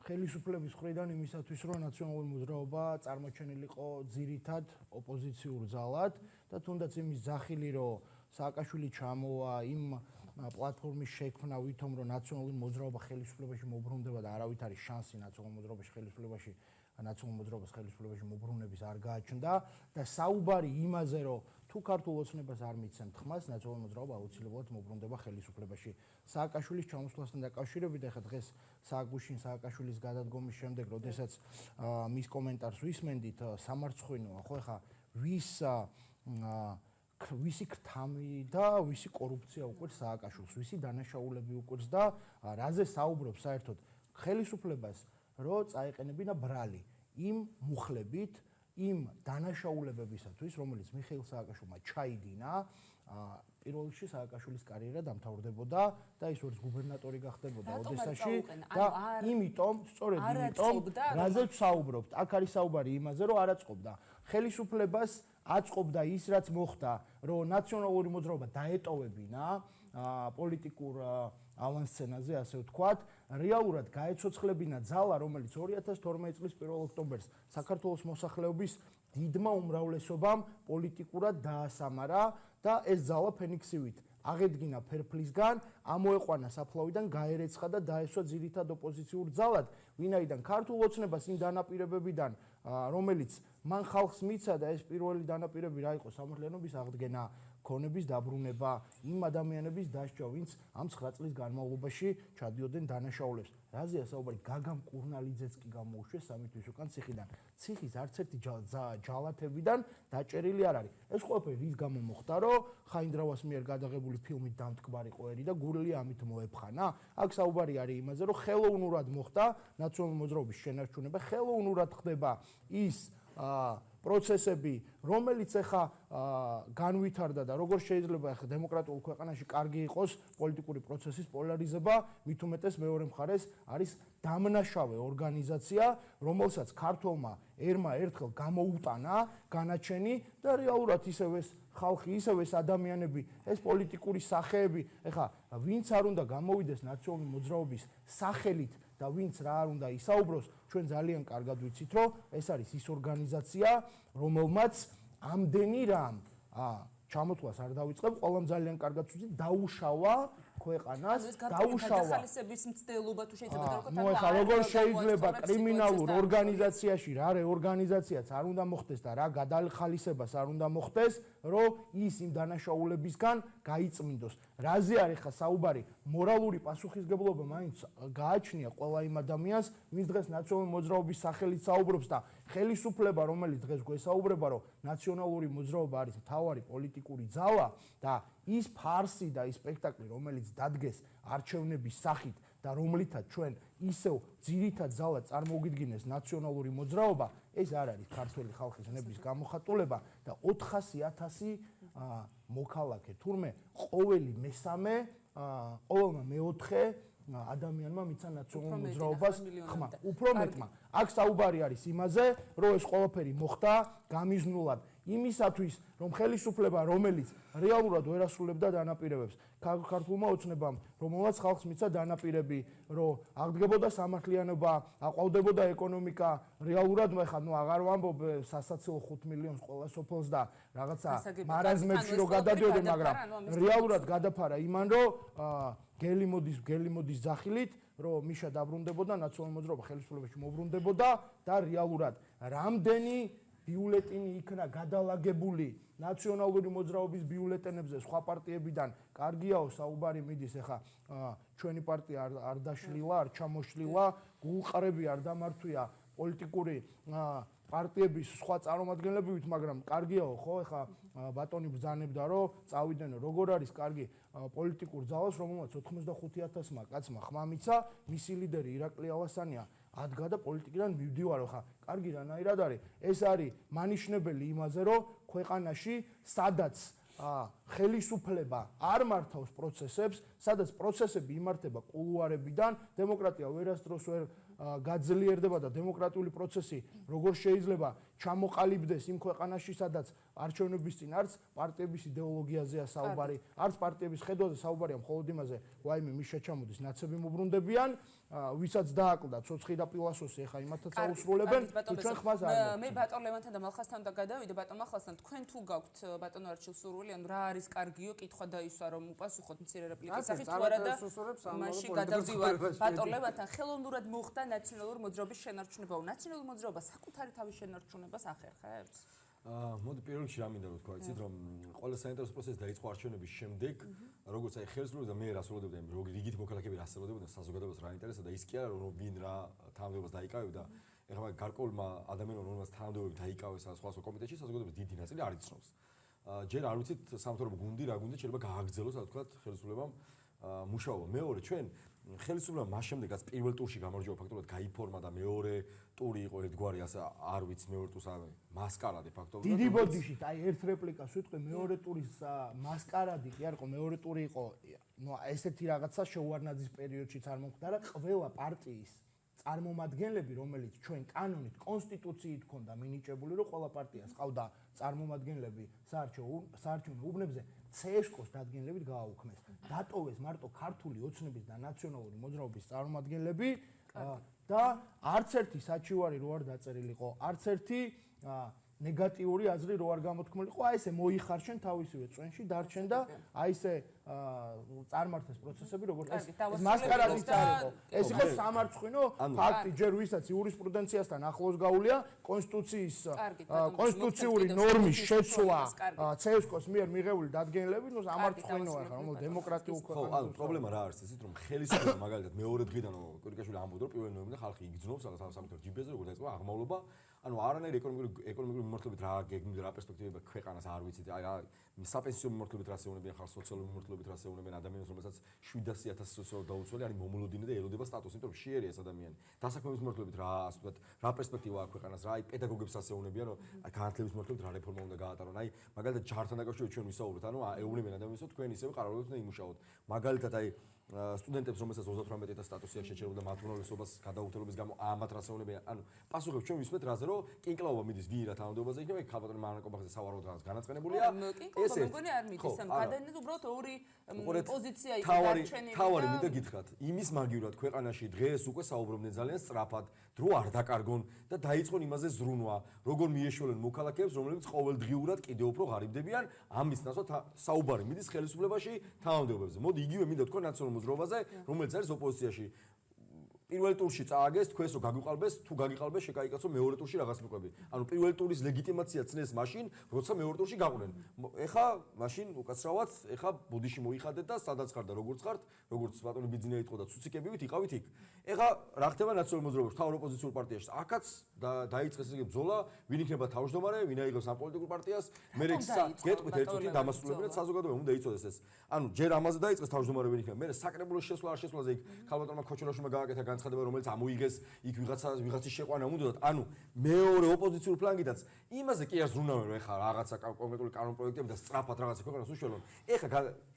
ხელისუფლების მხრიდან იმისათვის, რომ ნაციონალური მოძრაობა წარმოჩენილიყო ძირითად ოპოზიციურ ძალად და თუნდაც იმის ზახილი, რომ სააკაშვილი ჩამოვა იმ პლატფორმის შექმნა, ვითომ რომ ნაციონალური მოძრაობა ხელისუფლებაში მოbrunდება და არავით არის შანსი ნაციონალურ მოძრაობაში ხელისუფლებაში მოbrunების არ გააჩნდა და საუბარი იმაზე, რომ თუ ქართულ ოცნებას არ მიცემთ ხმას, ნაციონალური მოძრაობა აუცილებლად მოbrunდება ხელისუფლებაში. სააკაშვილის ჩამოსვლასთან დაკავშირებით, ახლა დღეს სააკაშვილის გადადგომის შემდეგ, როდესაც მის კომენტარს ვისმენდით, სამარცხვინოა, ხო ახლა ვისი ქრთამი და ვისი კორუფცია უყვირს სააკაშვილს, ვისი დანაშაულები უყვირს და რაზე საუბრობს საერთოდ ხელისუფლებას, რომ წაეყენებინა ბრალი იმ მუხლებით, იმ დანაშაულებებისათვის, რომელიც მიხეილ სააკაშვილმა ჩაიდინა, პირველ რიგში სააკაშვილის კარიერა დამთავრდებოდა და ის ვერც გუბერნატორი გახდებოდა ოდესაში და იმიტომ, სწორედ იმიტომ, რაზეც საუბრობთ, აქ არის საუბარი იმაზე, რომ არ აწყობდა ხელისუფლებას აწყობდა ის, რაც მოხდა, რომ ნაციონალური მოძრაობა დაეტოვებინა პოლიტიკურ ავანსცენაზე, ასე ვთქვათ, რეალურად გაეცოცხლებინა ძალა, რომელიც 2012 წლის 1 ოქტომბერს საქართველოს მოსახლეობის დიდმა უმრავლესობამ პოლიტიკურად დაასამარა და ეს ძალა ფენიქსივით აღედგინა ფერფლისგან, ამოეყვანა საფლავიდან, გაერეცხა და დაესვა ძირითად ოპოზიციურ ძალად, ვინაიდან ქართულ ოცნებას იმ დანაპირებებიდან, რომელიც მან ხალხს მიცა და ეს პირველი დანაპირები რა იყო, სამართლიანობის აღდგენა, ქონების დაბრუნება, იმ ადამიანების დასჯა, ვინც ამ 9 წლის განმავლობაში ჩადიოდნენ დანაშაულებს. რაზეა საუბარი? გაგამ კურნალიძეც კი გამოუშვეს 3 თვის უკან ციხიდან. ციხის არც ერთი ჯალათებიდან დაჭერილი არ არის. ეს ყველაფერი რის გამო მოხდა, რომ ხაინდრავას მიერ გადაღებული ფილმით დამტკბარი ყვერი და გურლი ამით მოეფხანა? აქ საუბარი არის იმაზე, რომ ხელოვნურად მოხდა ნაციონალური მოძრაობის შენარჩუნება, ხელოვნურად ხდება ის პროცესები, რომელიც ახლა განვითარდა და როგორ შეიძლება ახლა დემოკრატიულ ქვეყანაში კარგი იყოს პოლიტიკური პროცესის პოლარიზება, მით უმეტეს მეორე მხარეს არის დამნაშავე ორგანიზაცია, რომელსაც ქართველმა ერმა ერთხელ გამოუტანა განაჩენი და რეალურად ისევ ეს ხალხი, ისევ ეს ადამიანები, ეს პოლიტიკური სახეები, ეხლა ვინც არ უნდა გამოვიდეს ნაციონალური მოძრაობის სახელით და ვინც რა არ უნდა ისაუბროს, ჩვენ ძალიან კარგად ვიცით, რომ ეს არის ის ორგანიზაცია, რომელმაც ამდენი რამ ჩამოთვლას არ დავიწყებ, ყველამ ძალიან კარგად ვიცით, დაუშავა ქვეყანას, დაუშავა გადახალისების მცდელობა თუ შეიძლება დავყოთ, ნუ ახლა როგორ შეიძლება კრიმინალურ ორგანიზაციაში რა რეორგანიზაციაც არ უნდა მოხდეს და რა გადახალისებას არ უნდა მოხდეს, რომ ის იმ დანაშაულებისგან გაიწმინდოს. რაზე არის ხა საუბარი? მორალური პასუხისგებლობა მაინც გააჩნია ყველა იმ ადამიანს, ვინც დღეს ნაციონალური მოძრაობის სახელით საუბრობს და ხელისუფლება, რომელიც დღეს გვესაუბრება, რომ ნაციონალური მოძრაობა არის მთავარი პოლიტიკური ძალა და ის ფარსი და ის სპექტაკლი, რომელიც დადგეს არჩევნების სახით და რომლითაც ჩვენ ისევ ძირითად ძალად წარმოვიდგინეს ნაციონალური მოძრაობა, ეს არ არის ქართველი ხალხის ნების გამოხატულება და 400,000 მოქალაქე, თურმე ყოველი მესამე, ყოველმა მეოთხე ადამიანმა მიცა ნაციონალურ მოძრაობას ხმა. უფრო მეტმა. აქ საუბარი არის იმაზე, რომ ეს ყველაფერი მოხდა გამიზნულად იმისათვის, რომ ხელისუფლება, რომელიც რეალურად ვერ ასრულებდა დანაპირებებს, ქართულმა ოცნებამ, რომელსაც ხალხს მიცა დანაპირები, რომ აღდგებოდა სამართლიანობა, აყვავდებოდა ეკონომიკა, რეალურად ხა ნუ აღარ ვამბობ სასაცილო 5 მილიონს ყველა სოფელს და რაღაცა მარაზმებში რო გადადიოდნენ, მაგრამ რეალურად გადაფარა იმან, რომ გელი მოდის ძახილით, რომ მიშა დაბრუნდებოდა, ნაციონალური მოძრაობა ხელისუფლებაში მოbrunდებოდა და რეალურად რამდენი ბიულეტინი იქნა გადალაგებული ნაციონალური მოძრაობის ბიულეტენებზე სხვა პარტიებიდან, კარგიაო საუბარი მიდის, ეხა ჩვენი პარტია არ დაშლილა, არ ჩამოშლილა, გულყრები არ დამართვია პოლიტიკური პარტიების სხვა წარმომადგენლებივით, მაგრამ კარგიაო, ხო, ეხა ბატონი ბრძანებდა, რომ წავიდნენ, როგორ არის კარგი პოლიტიკურ ძალას, რომელმაც 85,000-მა კაცმა ხმა მიცა, მისი ლიდერი ირაკლი ალასანია ადგა და პოლიტიკიდან მივდივარო, ხა კარგი რანაირად არის? ეს არის მანიშნებელი იმაზე, რომ ქვეყანაში სადაც ხელისუფლება არ მართავს პროცესებს, სადაც პროცესები იმართება კულუარებიდან, დემოკრატია ვერასდროს ვერ გაძლიერდება და დემოკრატიული პროცესი როგორ შეიძლება ჩამოყალიბდეს იმ ქვეყანაში, სადაც არჩევნების წინ არც პარტიების იდეოლოგიაზეა საუბარი, არც პარტიების ხედვაზე საუბარია, მხოლოდ იმაზე, ვაიმე მის შეჩამოდის ნაცები მოbrunდებიან, ვისაც დააკლდა ცოცხი და პილასოსი, ეხა იმათაც აუსრულებენ, ჩვენ ხმას არ მოგვწევს. მე ბატონ ლევანთან და მალხასთან და გადავიდე, ბატონ მალხასთან, თქვენ თუ გაქვთ ბატონ არჩილ სურვილი, ანუ რა არის კარგიო, კითხვა დაისვა, რომ უპასუხოთ მცირე რეპლიკის სახით თუ არა და მაშინ გადავდივარ ბატონ ლევანთან, ხელოვნურად მოხდა ნაციონალური მოძრაობის შენარჩუნება. ნაციონალური მოძრაობა საკუთარი თავის შენარჩუნებას ახერხებს? მოდი პირველ რიგში რა მინდა რომ თქვა, იცით რომ ყველა საინტერესო პროცესი დაიწყო არჩევნების შემდეგ, როგორც აი ხელისუფლება და მე რასრულებდა იმ რიგით მოქალაქეები რასრულებდნენ საზოგადოებას რა ინტერესა და ის კი არა რომ ვინ რა თანამდებობას დაიკავებდა. ეხლა გარკვეულმა ადამიანმა რომელსაც თანამდებობები დაიკავეს სხვა კომიტეტში საზოგადოების დიდი ნაწილი არ იცნობს. ჯერ არ ვიცით სამთავრობო გუნდი რა გუნდი შეიძლება გააგრძელოს, ასე ვთქვათ, ხელისუფლებამ მუშაობა. მეორე ჩვენ ხელისუფლება მას შემდეგაც პირველ ტურში გამარჯვება ფაქტობრივად გაიფორმა და მეორე ტური იყო ერთგვარი, ასე არ ვიცი მეორე ტურს მასკარადი ფაქტობრივად. დიდი ბოდიშით, აი ერთ რეპლიკას ვიტყვი, მეორე ტურის მასკარადი კი არ იყო, მეორე ტური იყო, ნუ ესეთი რაღაცა შეუარნაძის პერიოდშიც არ მოხდა და ყველა პარტიის წარმომადგენლები, რომელიც ჩვენ კანონით, კონსტიტუციით ჰქონდა მინიჭებული, რომ ყველა პარტიას ყავდა წარმომადგენლები საარჩევნო უბნებზე, CSKOS დადგენილებით გააუქმეს. დატოვეს მარტო ქართული ოცნების და ნაციონალური მოძრაობის წარმომადგენლები და არც ერთი საჩივარი რო არ დაწერილიყო, არც ერთი ნეგატიური აზრი რო არ გამოთქმულიყო, აი ესე მოიხარშენ თავისივე წვენში, დარჩენ და აი ესე წარმართეს პროცესები, როგორც ეს მასკარადის წარიყო. ეს იყო სამარცხვინო ფაქტი, ჯერ ვისაც იურისპრუდენციასთან ახლოს გაუულია, კონსტიტუციური ნორმის შეცვლა CSKOS მიერ მიღებული დადგენილებით, ნუ სამარცხვინოა ხა, რომ დემოკრატიულ ხო, ანუ პრობლემა რა არის ისიც, რომ ხელისუფლება მაგალითად მეორე დღიდან კვირიკაშვილი ამბობდა, რომ 1 ნოემბრიდან ხალხი იგრძნობს რაღაც სამთავრობო ჯიბეზე, როგორც დაიწყო აღმავლობა ანუ არანაირი ეკონომიკური მიმართულებით რა გეგმით რა პერსპექტივები ქვეყანას არ ვიცით. აი რა საპენსიო მიმართულებით რა შეუნებიან ხალხს, სოციალური მიმართულებით რა შეუნებიან ადამიანებს, რომელსაც 700.000 სოციალურ დაუცველი არის მომულოდინე და ელოდება სტატუსი, იმიტომ რომ შეერი ეს ადამიანი. დასაქმების მიმართულებით რა ასე ვთქვათ, რა პერსპექტივა აქვს ქვეყანას, რა აი პედაგოგებს რა შეუნებიან, რომ განათლების მიმართულებით რა რეფორმა უნდა გაატარონ. აი მაგალითად ჯართან დაკავშირებით ჩვენ ვისაუბრეთ, ანუ ეუბნებიან ადამიანებს, რომ თქვენ ისევე ყარაულით უნდა იმუშაოთ. მაგალითად აი სტუდენტებს, რომელსაც 38 სტატუსი აქვს შეჩერებული და მათ უმრავლესობას გადაუხდელობის გამო ამათ რა შეუნებიან. ანუ პასუხებს ჩვენ ვისმენთ რაზე, რომ კინკლაობა მიდის ვირა თანამდებობაზე იქნება, იქ ხალბატონი მარანაკობახზე სავარაუდოდ რაღაც განაწყენებულია. ეს მეგონი არ მიდის, ამ გადაინდ უბრალოდ ორი პოზიცია იქ დარჩენილი. თავარი მინდა გითხრათ, იმის მაგივრად ქვეყანაში დღეს უკვე საუბრობდნენ ძალიან სწრაფად, დრო არ დაკარგონ და დაიწყონ იმაზე ზრუნვა, როგორ მიეშველენ მოქალაქეებს, რომლებიც ყოველდღიურად კიდევ უფრო ღარიბდებიან, ამის ნაცვლად საუბარი მიდის ხელისუფლებაში თანამდებობებზე. მოდი იგივე მინდა თქვა ნაციონალურ მოძრაობაზე, რომელიც არის ოპოზიციაში. პირველ ტურში წააგეს, თქვენს რომ გაგიყალბეს, თუ გაგიყალბეს, შეკაიკაცო მეორე ტურში რაღაც მიყვები. ანუ პირველ ტურის ლეგიტიმაცია ცნეს მაშინ, როცა მეორე ტურში გაყვნენ. ეხა მაშინ უკაცრავად, ეხა ბოდიში მოიხადეთ და სადაც ხარ და როგორც ხართ, როგორც ბატონი ბიძინა იტყო და ცუციკებივით იყავით იქ. ეხა რა ხდება ნაციონალურ მოძრაობაში, თავრ ოპოზიციურ პარტიაში. აქაც დაიწყეს ესე ბრძოლა, ვინ იქნება თავმჯდომარე, ვინ აიღებს ამ პოლიტიკურ პარტიას. მე გეტყვით ერთ წუთი დამასრულებინათ საზოგადოება უნდა იწოდეს ეს. ანუ ჯერ ამაზე დაიწყეს თავმჯდომარე ვინ იქნება. მე საკრებულოს შესვლა არ შესვლაზე იქ ხალბატონმა ხოჩოლაშვილმა გააკეთა განცხადება, რომელიც ამოიღეს იქ ვიღაცის შეყვანა უნდათ. ანუ მეორე ოპოზიციურ ფლანგიდანაც იმაზე კი არ ზრუნავენ, რომ ეხა რაღაცა კონკრეტული კანონპროექტები და სწრაფად რაღაცა ქვეყანას უშველონ. ეხა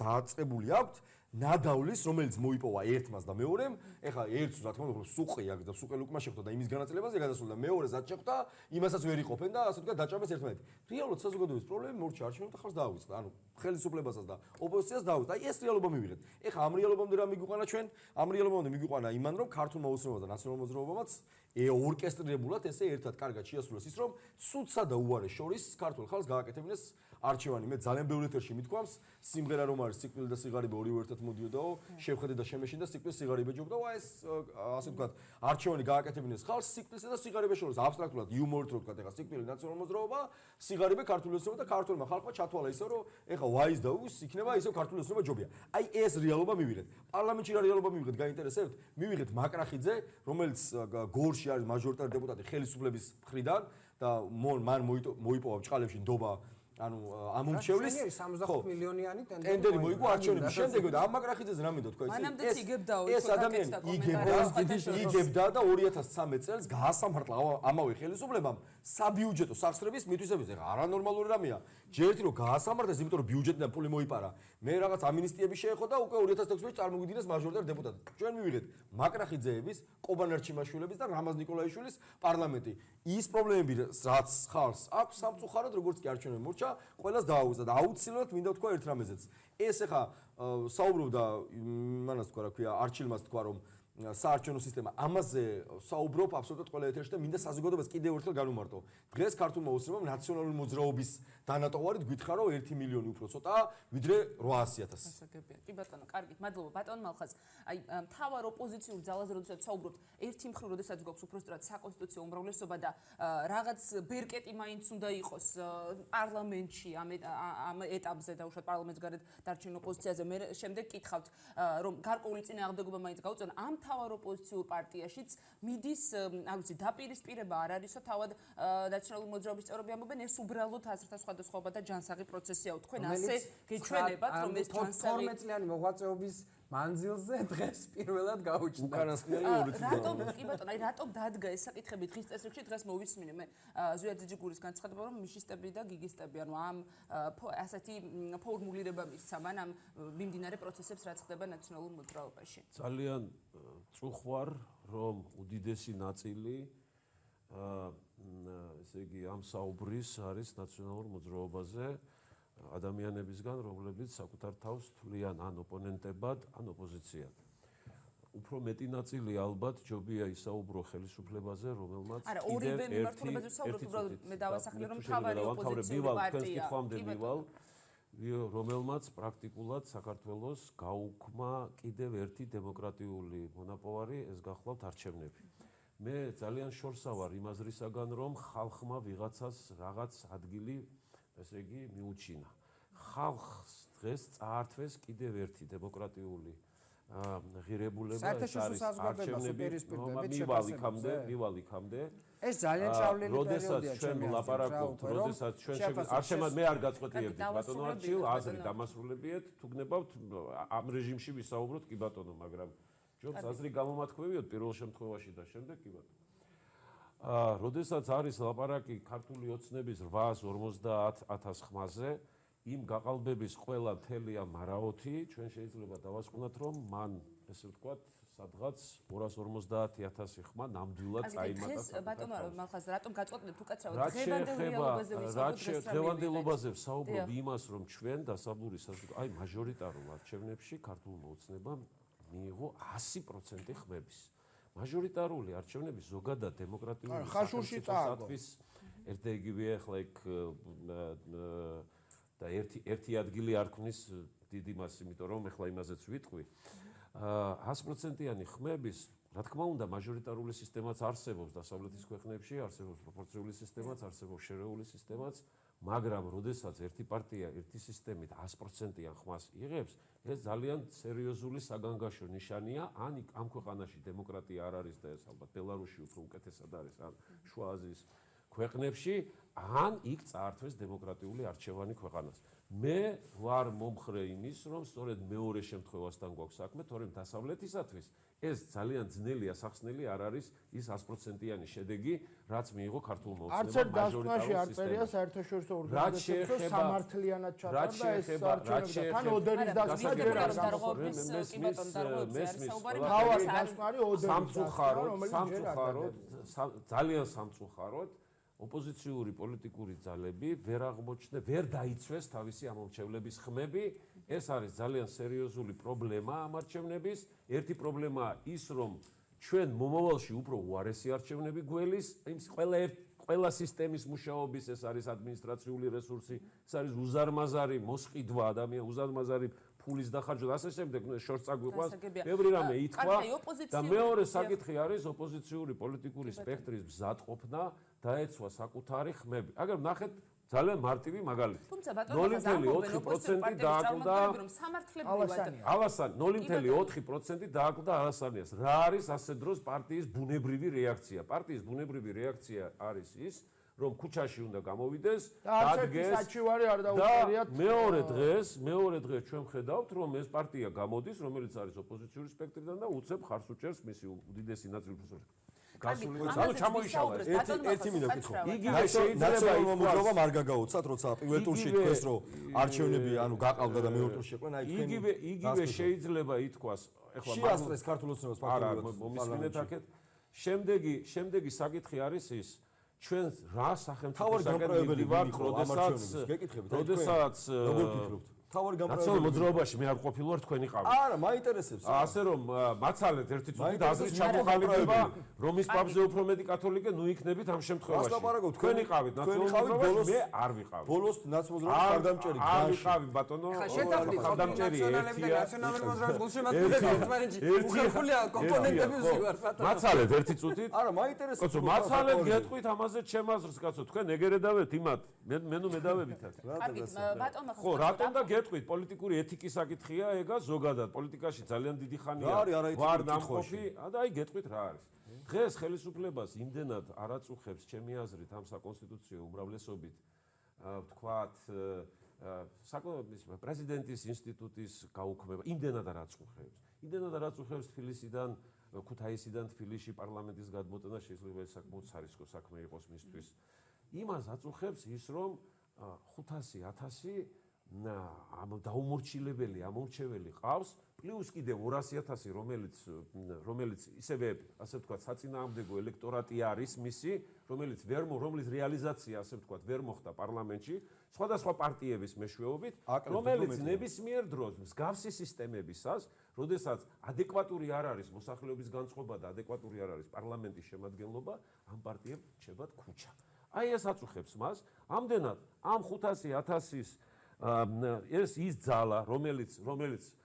დააწყებული აქვთ ნადავლის, რომელიც მოიპოვა ერთმას და მეორემ, ეხა ერთს რა თქმა უნდა სუყი აქვს და სუყელი უკმა შეხვდა და იმის განაწილებაზე გადასულდა, მეორეს ათ შეხვდა, იმასაც ვერ იყოფენ და ასე ვთქვათ დაჭამეს ერთმანეთი. რეალურად საზოგადოების პრობლემები მორჩა არჩევნებთან ხარს დაავიწყდა, ანუ ხელისუფლებასაც და ოპოზიციას დაავიწყდა. აი ეს რეალობა მივიღეთ. ეხა ამ რეალობამდე რა მიგვიყვანა ჩვენ? ამ რეალობამდე მიგვიყვანა იმან, რომ ქართულმა უცნობმა და ნაციონალურ მოძრაობამაც ორკესტრირებულად ესე ერთად კარგად შეასრულეს ის, რომ სუდსა და უარეს შორის ქართულ ხალხს გააკეთებინეს არჩევანი. მე ძალიან ბევრი ეთერში მithქვამს, სიმღერა რომ არის სიკვდილი და სიღარიბე ორივე ერთად მოდიოდაო, შევხედე და შემეშინ და სიკვდილს სიღარიბე ჯობდა, ეს ასე ვთქვათ, არჩევანი გააკეთებინეს ხალხს სიკვდილსა და სიღარიბეს შორის, აბსტრაქტულად იუმორით რო ვთქვათ, ეხა სიკვდილი ნაციონალურ მოძრაობა, სიღარიბე ქართული ოცნება და ქართულმა ხალხმა ჩათვალა ისე, რომ ეხა ვაის და უს იქნება ისე ქართული ოცნება ჯობია. აი ეს რეალობა მივიღეთ. პარლამენტში რა რეალობა მივიღეთ, გაინტერესებთ? მივიღეთ მაკრახიძე, რომელიც გორში არის მაჟორიტარი დეპუტატი ხელისუფლების მხრიდან და მან მოიპოვა ბჭყალებში ნდობა ანუ ამ უმრჩევლის 65 მილიონიანი ტენდერი მოიგო არჩევნების შემდეგ და ამ მაკრახიძეს რა მინდა თქვა ეს ადამიანი იგებდა და 2013 წელს გაასამართლა ამავე ხელისუფლებამ საბიუჯეტო სახსრების მითვისების ეხა არანორმალური რამეა ჯერ ერთი რომ გაასამართლეს იმიტომ რომ ბიუჯეტიდან ფული მოიპარა მე რაღაც ამინისტიები შეეხო და უკვე 2016 წელს წარმოგვიდგინეს მაჟორიტარი დეპუტატი ჩვენ მივიღეთ მაკრახიძეების ყობან ერჩიმაშვილების და რამაზ ნიკოლაიშვილის პარლამენტი ის პრობლემები რაც ხალხს აქვს სამწუხაროდ როგორც კი არჩევნები მორჩა ყველას დააუწყდა და აუცილებლად მინდა თქვა ერთ რამეზეც ეს ეხა საუბრობდა მანას თქვა რა ქვია არჩილმას თქვა რომ საარჩევნო სისტემა ამაზე საუბრობ აბსოლუტურად ყველა ეთერში და მინდა საზოგადოებას კიდევ ერთხელ განუმარტო დღეს ქართულმა ოცნებამ ნაციონალური მოძრაობის დანატოვარით გითხრა რომ 1 მილიონი უფრო ცოტაა ვიდრე 800.000 ასაგებია კი ბატონო კარგით მადლობა ბატონ მალხაზ აი მთავარ ოპოზიციურ ძალაზე როდესაც საუბრობთ ერთი მხრივ როდესაც გვაქვს უბრალოდ საკონსტიტუციო უმრავლესობა და რაღაც ბერკეტი მაინც უნდა იყოს პარლამენტში ამ ეტაპზე და უშუალოდ პარლამენტს გარეთ დარჩენილ ოპოზიციაზე მე შემდეგ კითხავთ რომ გარკვეული წინააღმდეგობა მაინც გაუწევენ ამ თავარ ოპოზიციურ პარტიაშიც მიდის არ ვიცი დაპირისპირება არ არისო თავად ნაციონალური მოძრაობის წევრები ამბობენ ეს უბრალოდ აზრთა სხვადასხვაობა და ჯანსაღი პროცესია თქვენ ასე გეჩვენებათ რომ ეს ჯანსაღი 12 წლიანი მოღვაწეობის მანძილზე დღეს პირველად გაუჩნდა. უკანასკნელი ორი წელი. რატომ კი ბატონო, აი რატომ დადგა ეს საკითხები დღის წესრიგში დღეს მოვისმინე მე ზვია ძიძიგურის განცხადება რომ მიშისტები და გიგისტები ანუ ამ ასეთი ფორმულირება მისცა მან ამ მიმდინარე პროცესებს რაც ხდება ნაციონალურ მოძრაობაში. ძალიან წუხვარ რომ უდიდესი ნაწილი ესე იგი ამ საუბრის არის ნაციონალურ მოძრაობაზე ადამიანებისგან, რომლებიც საკუთარ თავს თვლიან ან ოპონენტებად, ან ოპოზიციად. უფრო მეტი ნაწილი ალბათ ჯობია ისაუბრო ხელისუფლებაზე, რომელმაც ორივე მიმართულებაზე ვსაუბრობ, უბრალოდ მე დავასახელე რომ თავარი ოპოზიციური პარტია. რომელმაც პრაქტიკულად საქართველოს გაუქმა კიდევ ერთი დემოკრატიული მონაპოვარი, ეს გახლავთ არჩევნები. მე ძალიან შორსა ვარ იმ აზრისაგან, რომ ხალხმა ვიღაცას რაღაც ადგილი ესე იგი მიუჩინა. ხალხს დღეს წაართვეს კიდევ ერთი დემოკრატიული ღირებულება ეს არის მივალ იქამდე ეს ძალიან ჭავლელი პერიოდია ჩვენ ლაპარაკობთ როდესაც ჩვენ მე არ გაწყვეტიებდით ბატონო არჩილ აზრი დამასრულებიეთ თუ გნებავთ ამ რეჟიმში ვისაუბროთ კი ბატონო მაგრამ ჯობს აზრი გამომათქვევიოთ პირველ შემთხვევაში და შემდეგ კი ბატონო როდესაც არის ლაპარაკი ქართული ოცნების 850,000 ხმაზე იმ გაყალბების ყველა მთელი ამ მარაოთი ჩვენ შეიძლება დავასკვნათ რომ მან ესე ვთქვათ სადღაც 250,000 ხმა ნამდვილად წაიმატა ბატონო მალხაზ რატომ გაწყვეტეთ უკაცრავად დღევანდელობაზე ვსაუბრობ იმას რომ ჩვენ დასაბლური აი მაჟორიტარულ არჩევნებში ქართულმა ოცნებამ მიიღო 100% ხმების მაჟორიტარული არჩევნები ზოგადად დემოკრატიული სახელმწიფოსათვის ერთ-იგივე ახლა იქ და ერთი ადგილი არ ქმნის დიდი მას, იმიტომ რომ ახლა იმაზეც ვიტყვი. 100%-იანი ხმების, რა თქმა უნდა, მაჟორიტარული სისტემაც არსებობს დასავლეთის ქვეყნებში, არსებობს პროპორციული სისტემაც, არსებობს შერეული სისტემაც, მაგრამ როდესაც ერთი პარტია ერთი სისტემით 100%-იან ხმას იღებს, ეს ძალიან სერიოზული საგანგაშო ნიშანია, ან ამ ქვეყანაში დემოკრატია არ არის და ეს ალბათ ბელარუსში უფრო უკეთესად არის, ან შუა აზიის ქვეყნებში, ან იქ წაართვეს დემოკრატიული არჩევანი ქვეყანას. მე ვარ მომხრე იმის, რომ სწორედ მეორე შემთხვევასთან გვაქვს საქმე, თორემ დასავლეთისათვის ეს ძალიან ძნელი ასახსნელი არ არის ის 100%-იანი შედეგი, რაც მიიღო ქართულმა ოცნებამ არც ერთ დასკვნაში არ წერია საერთაშორისო ორგანიზაციებთან სამართლიანად ჩატარდა ეს არჩევნები. თან ოდერის დასკვნა ჯერ არ ძალიან სამწუხაროდ ოპოზიციური პოლიტიკური ძალები ვერ აღმოჩნდა, ვერ დაიცვეს თავისი ამორჩევლების ხმები. ეს არის ძალიან სერიოზული პრობლემა ამ არჩევნების. ერთი პრობლემაა ის, რომ ჩვენ მომავალში უფრო უარესი არჩევნები გველის, იმის ყველა სისტემის მუშაობის ეს არის ადმინისტრაციული რესურსი, ეს არის უზარმაზარი მოსყიდვა ადამიანს, უზარმაზარი ფულის დახარჯვა და ასე შემდეგ, შორს წაგვიყვანს, ბევრი რამე ითქვა და მეორე საკითხი არის ოპოზიციური პოლიტიკური სპექტრის მზადყოფნა დაეცვა საკუთარი ხმები. აგერ ნახეთ ძალიან მარტივი მაგალითი. 0.4% დააკლდა ალასანი 0.4% დააკლდა ალასანიას. რა არის ასე დროს პარტიის ბუნებრივი რეაქცია? პარტიის ბუნებრივი რეაქცია არის ის, რომ ქუჩაში უნდა გამოვიდეს, დადგეს და მეორე დღეს ჩვენ ხედავთ, რომ ეს პარტია გამოდის, რომელიც არის ოპოზიციური სპექტრიდან და უცებ ხარს უჭერს მისი უდიდესი ნაწილი გასული ჩამოიშალა ერთი მინდა ვკითხო. იგივე შეიძლება მოძრაობამ არ გაგაუცათ, როცა პირველ ტურში თქვეს, რომ არჩევნები ანუ გაყავდა და მეორე ტურში შეყვნენ, აი იგივე შეიძლება ითქვას. ეხლა შეასწრეს ქართულ ოცნებას პარტიულად. მომისმინეთ აქეთ. შემდეგი საკითხი არის ის ჩვენ რა სახელმწიფოსაგან მივდივართ, როდესაც თავარი გამყრეველი მოძრაობაში მე არ ყოფილვარ თქვენი ყავით. არა, მაინტერესებს. ასე რომ მაცალეთ ერთი წუთი და აზრის ჩამოყალიბება, რომის პაპზე უფრო მეტი კათოლიკე ნუ იქნებით ამ შემთხვევაში. თქვენი ყავით ნაციონალურ მოძრაობაში მე არ ვიყავი. ბოლოს ნაციონალურ ხარდამჭერი არ ვიყავი ბატონო. ხარდამჭერი ერთია. ნაციონალურ მოძრაობის გულშემატკივრები ერთმანეთში უხერხულია კომპონენტები ვზივართ ბატონო. მაცალეთ ერთი წუთი. არა, მაინტერესებს. კაცო, მაცალეთ გეტყვით ამაზე ჩემ აზრს კაცო, თქვენ ეგერედავეთ იმათ. მე ნუ მედავებითად. კარგით, ბატონო ხო, რატომ და გეტყვით პოლიტიკური ეთიკის საკითხია ეგა ზოგადად პოლიტიკაში ძალიან დიდი ხანია ვარ ნამყოფი და აი გეტყვით რა არის დღეს ხელისუფლებას იმდენად არ აწუხებს ჩემი აზრით ამ საკონსტიტუციო უმრავლესობით ვთქვათ პრეზიდენტის ინსტიტუტის გაუქმება იმდენად არ აწუხებს თბილისიდან ქუთაისიდან თბილისში პარლამენტის გადმოტანა შეიძლება ეს საკმაოდ სარისკო საქმე იყოს მისთვის იმას აწუხებს ის რომ 500,000 ამ დაუმორჩილებელი ამორჩეველი ყავს პლუს კიდევ 200,000 რომელიც ისევე ასე ვთქვათ საწინააღმდეგო ელექტორატი არის მისი რომლის რეალიზაცია ასე ვთქვათ ვერ მოხდა პარლამენტში სხვადასხვა პარტიების მეშვეობით რომელიც ნებისმიერ დროს მსგავსი სისტემებისას როდესაც ადეკვატური არ არის მოსახლეობის განწყობა და ადეკვატური არ არის პარლამენტის შემადგენლობა ამ პარტიებს რჩებათ ქუჩა აი ეს აწუხებს მას ამდენად ამ 500,000-ის ეს ის ძალა რომელიც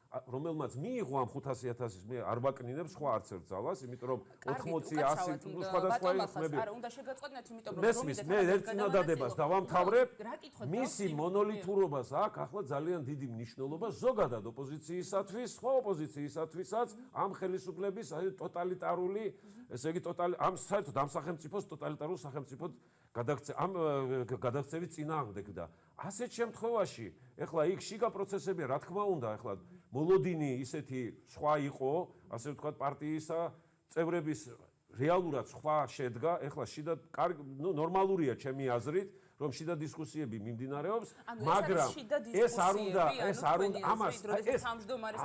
რომელმაც მიიღო ამ 500.000-ის მე არ ვაკნინებ სხვა არც ერთ ძალას, იმიტომ რომ 80, 100 სხვადასხვა ხმები. არა, უნდა შეგაწყვეტნეთ, იმიტომ რომ მესმის, მე ერთ წინადადებას დავამთავრებ. მისი მონოლითურობას აქვს ახლა ძალიან დიდი მნიშვნელობა ზოგადად ოპოზიციისათვის, სხვა ოპოზიციისათვისაც ამ ხელისუფლების ტოტალიტარული, ესე იგი ამ საერთოდ ამ სახელმწიფოს ტოტალიტარულ სახელმწიფოდ გადაქცევის წინააღმდეგ და ასეთ შემთხვევაში ეხლა იქ შიგა პროცესები რა თქმა უნდა ეხლა მოლოდინი ისეთი სხვა იყო ასე ვთქვათ პარტიისა წევრების რეალურად სხვა შედგა ეხლა შიდა ნორმალურია ჩემი აზრით რომ შიდა დისკუსიები მიმდინარეობს მაგრამ ეს არ უნდა ამას ეს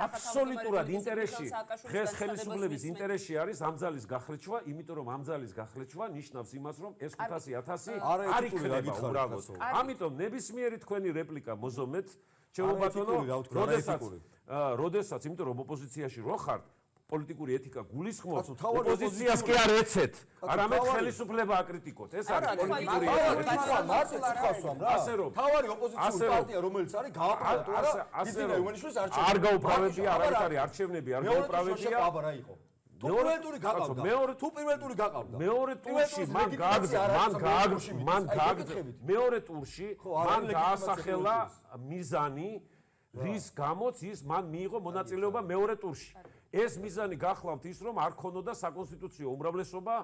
აბსოლუტურად ინტერესში ხელისუფლების ინტერესში არის ამ ძალის გახლეჩვა იმიტომ რომ ამ ძალის გახლეჩვა ნიშნავს იმას რომ ეს 500.000 არ იქნება უბრალოდ ამიტომ ნებისმიერი თქვენი რეპლიკა მოზომეთ ჩემო ბატონო როდესაც იმიტომ რომ ოპოზიციაში რო ხართ პოლიტიკური ეთიკა გულისხმობს ოპოზიციას კი არ ეცეთ არამედ ხელისუფლება აკრიტიკოთ ეს არის პოლიტიკური ეთიკა ასე რომ თავარი ოპოზიციური პარტია რომელიც არის გააპროტა ასე რომ არ გაუправებია არ არის არჩევნები არ გაუправებია პირველ გაკავდა თუ პირველ ტური გაკავდა მეორე ტურში მეორე ტურში მან გაასახელა მიზანი რის გამოც ის მან მიიღო მონაწილეობა მეორე ტურში ეს მიზანი გახლავთ ის რომ არ ქონოდა საკონსტიტუციო უმრავლესობა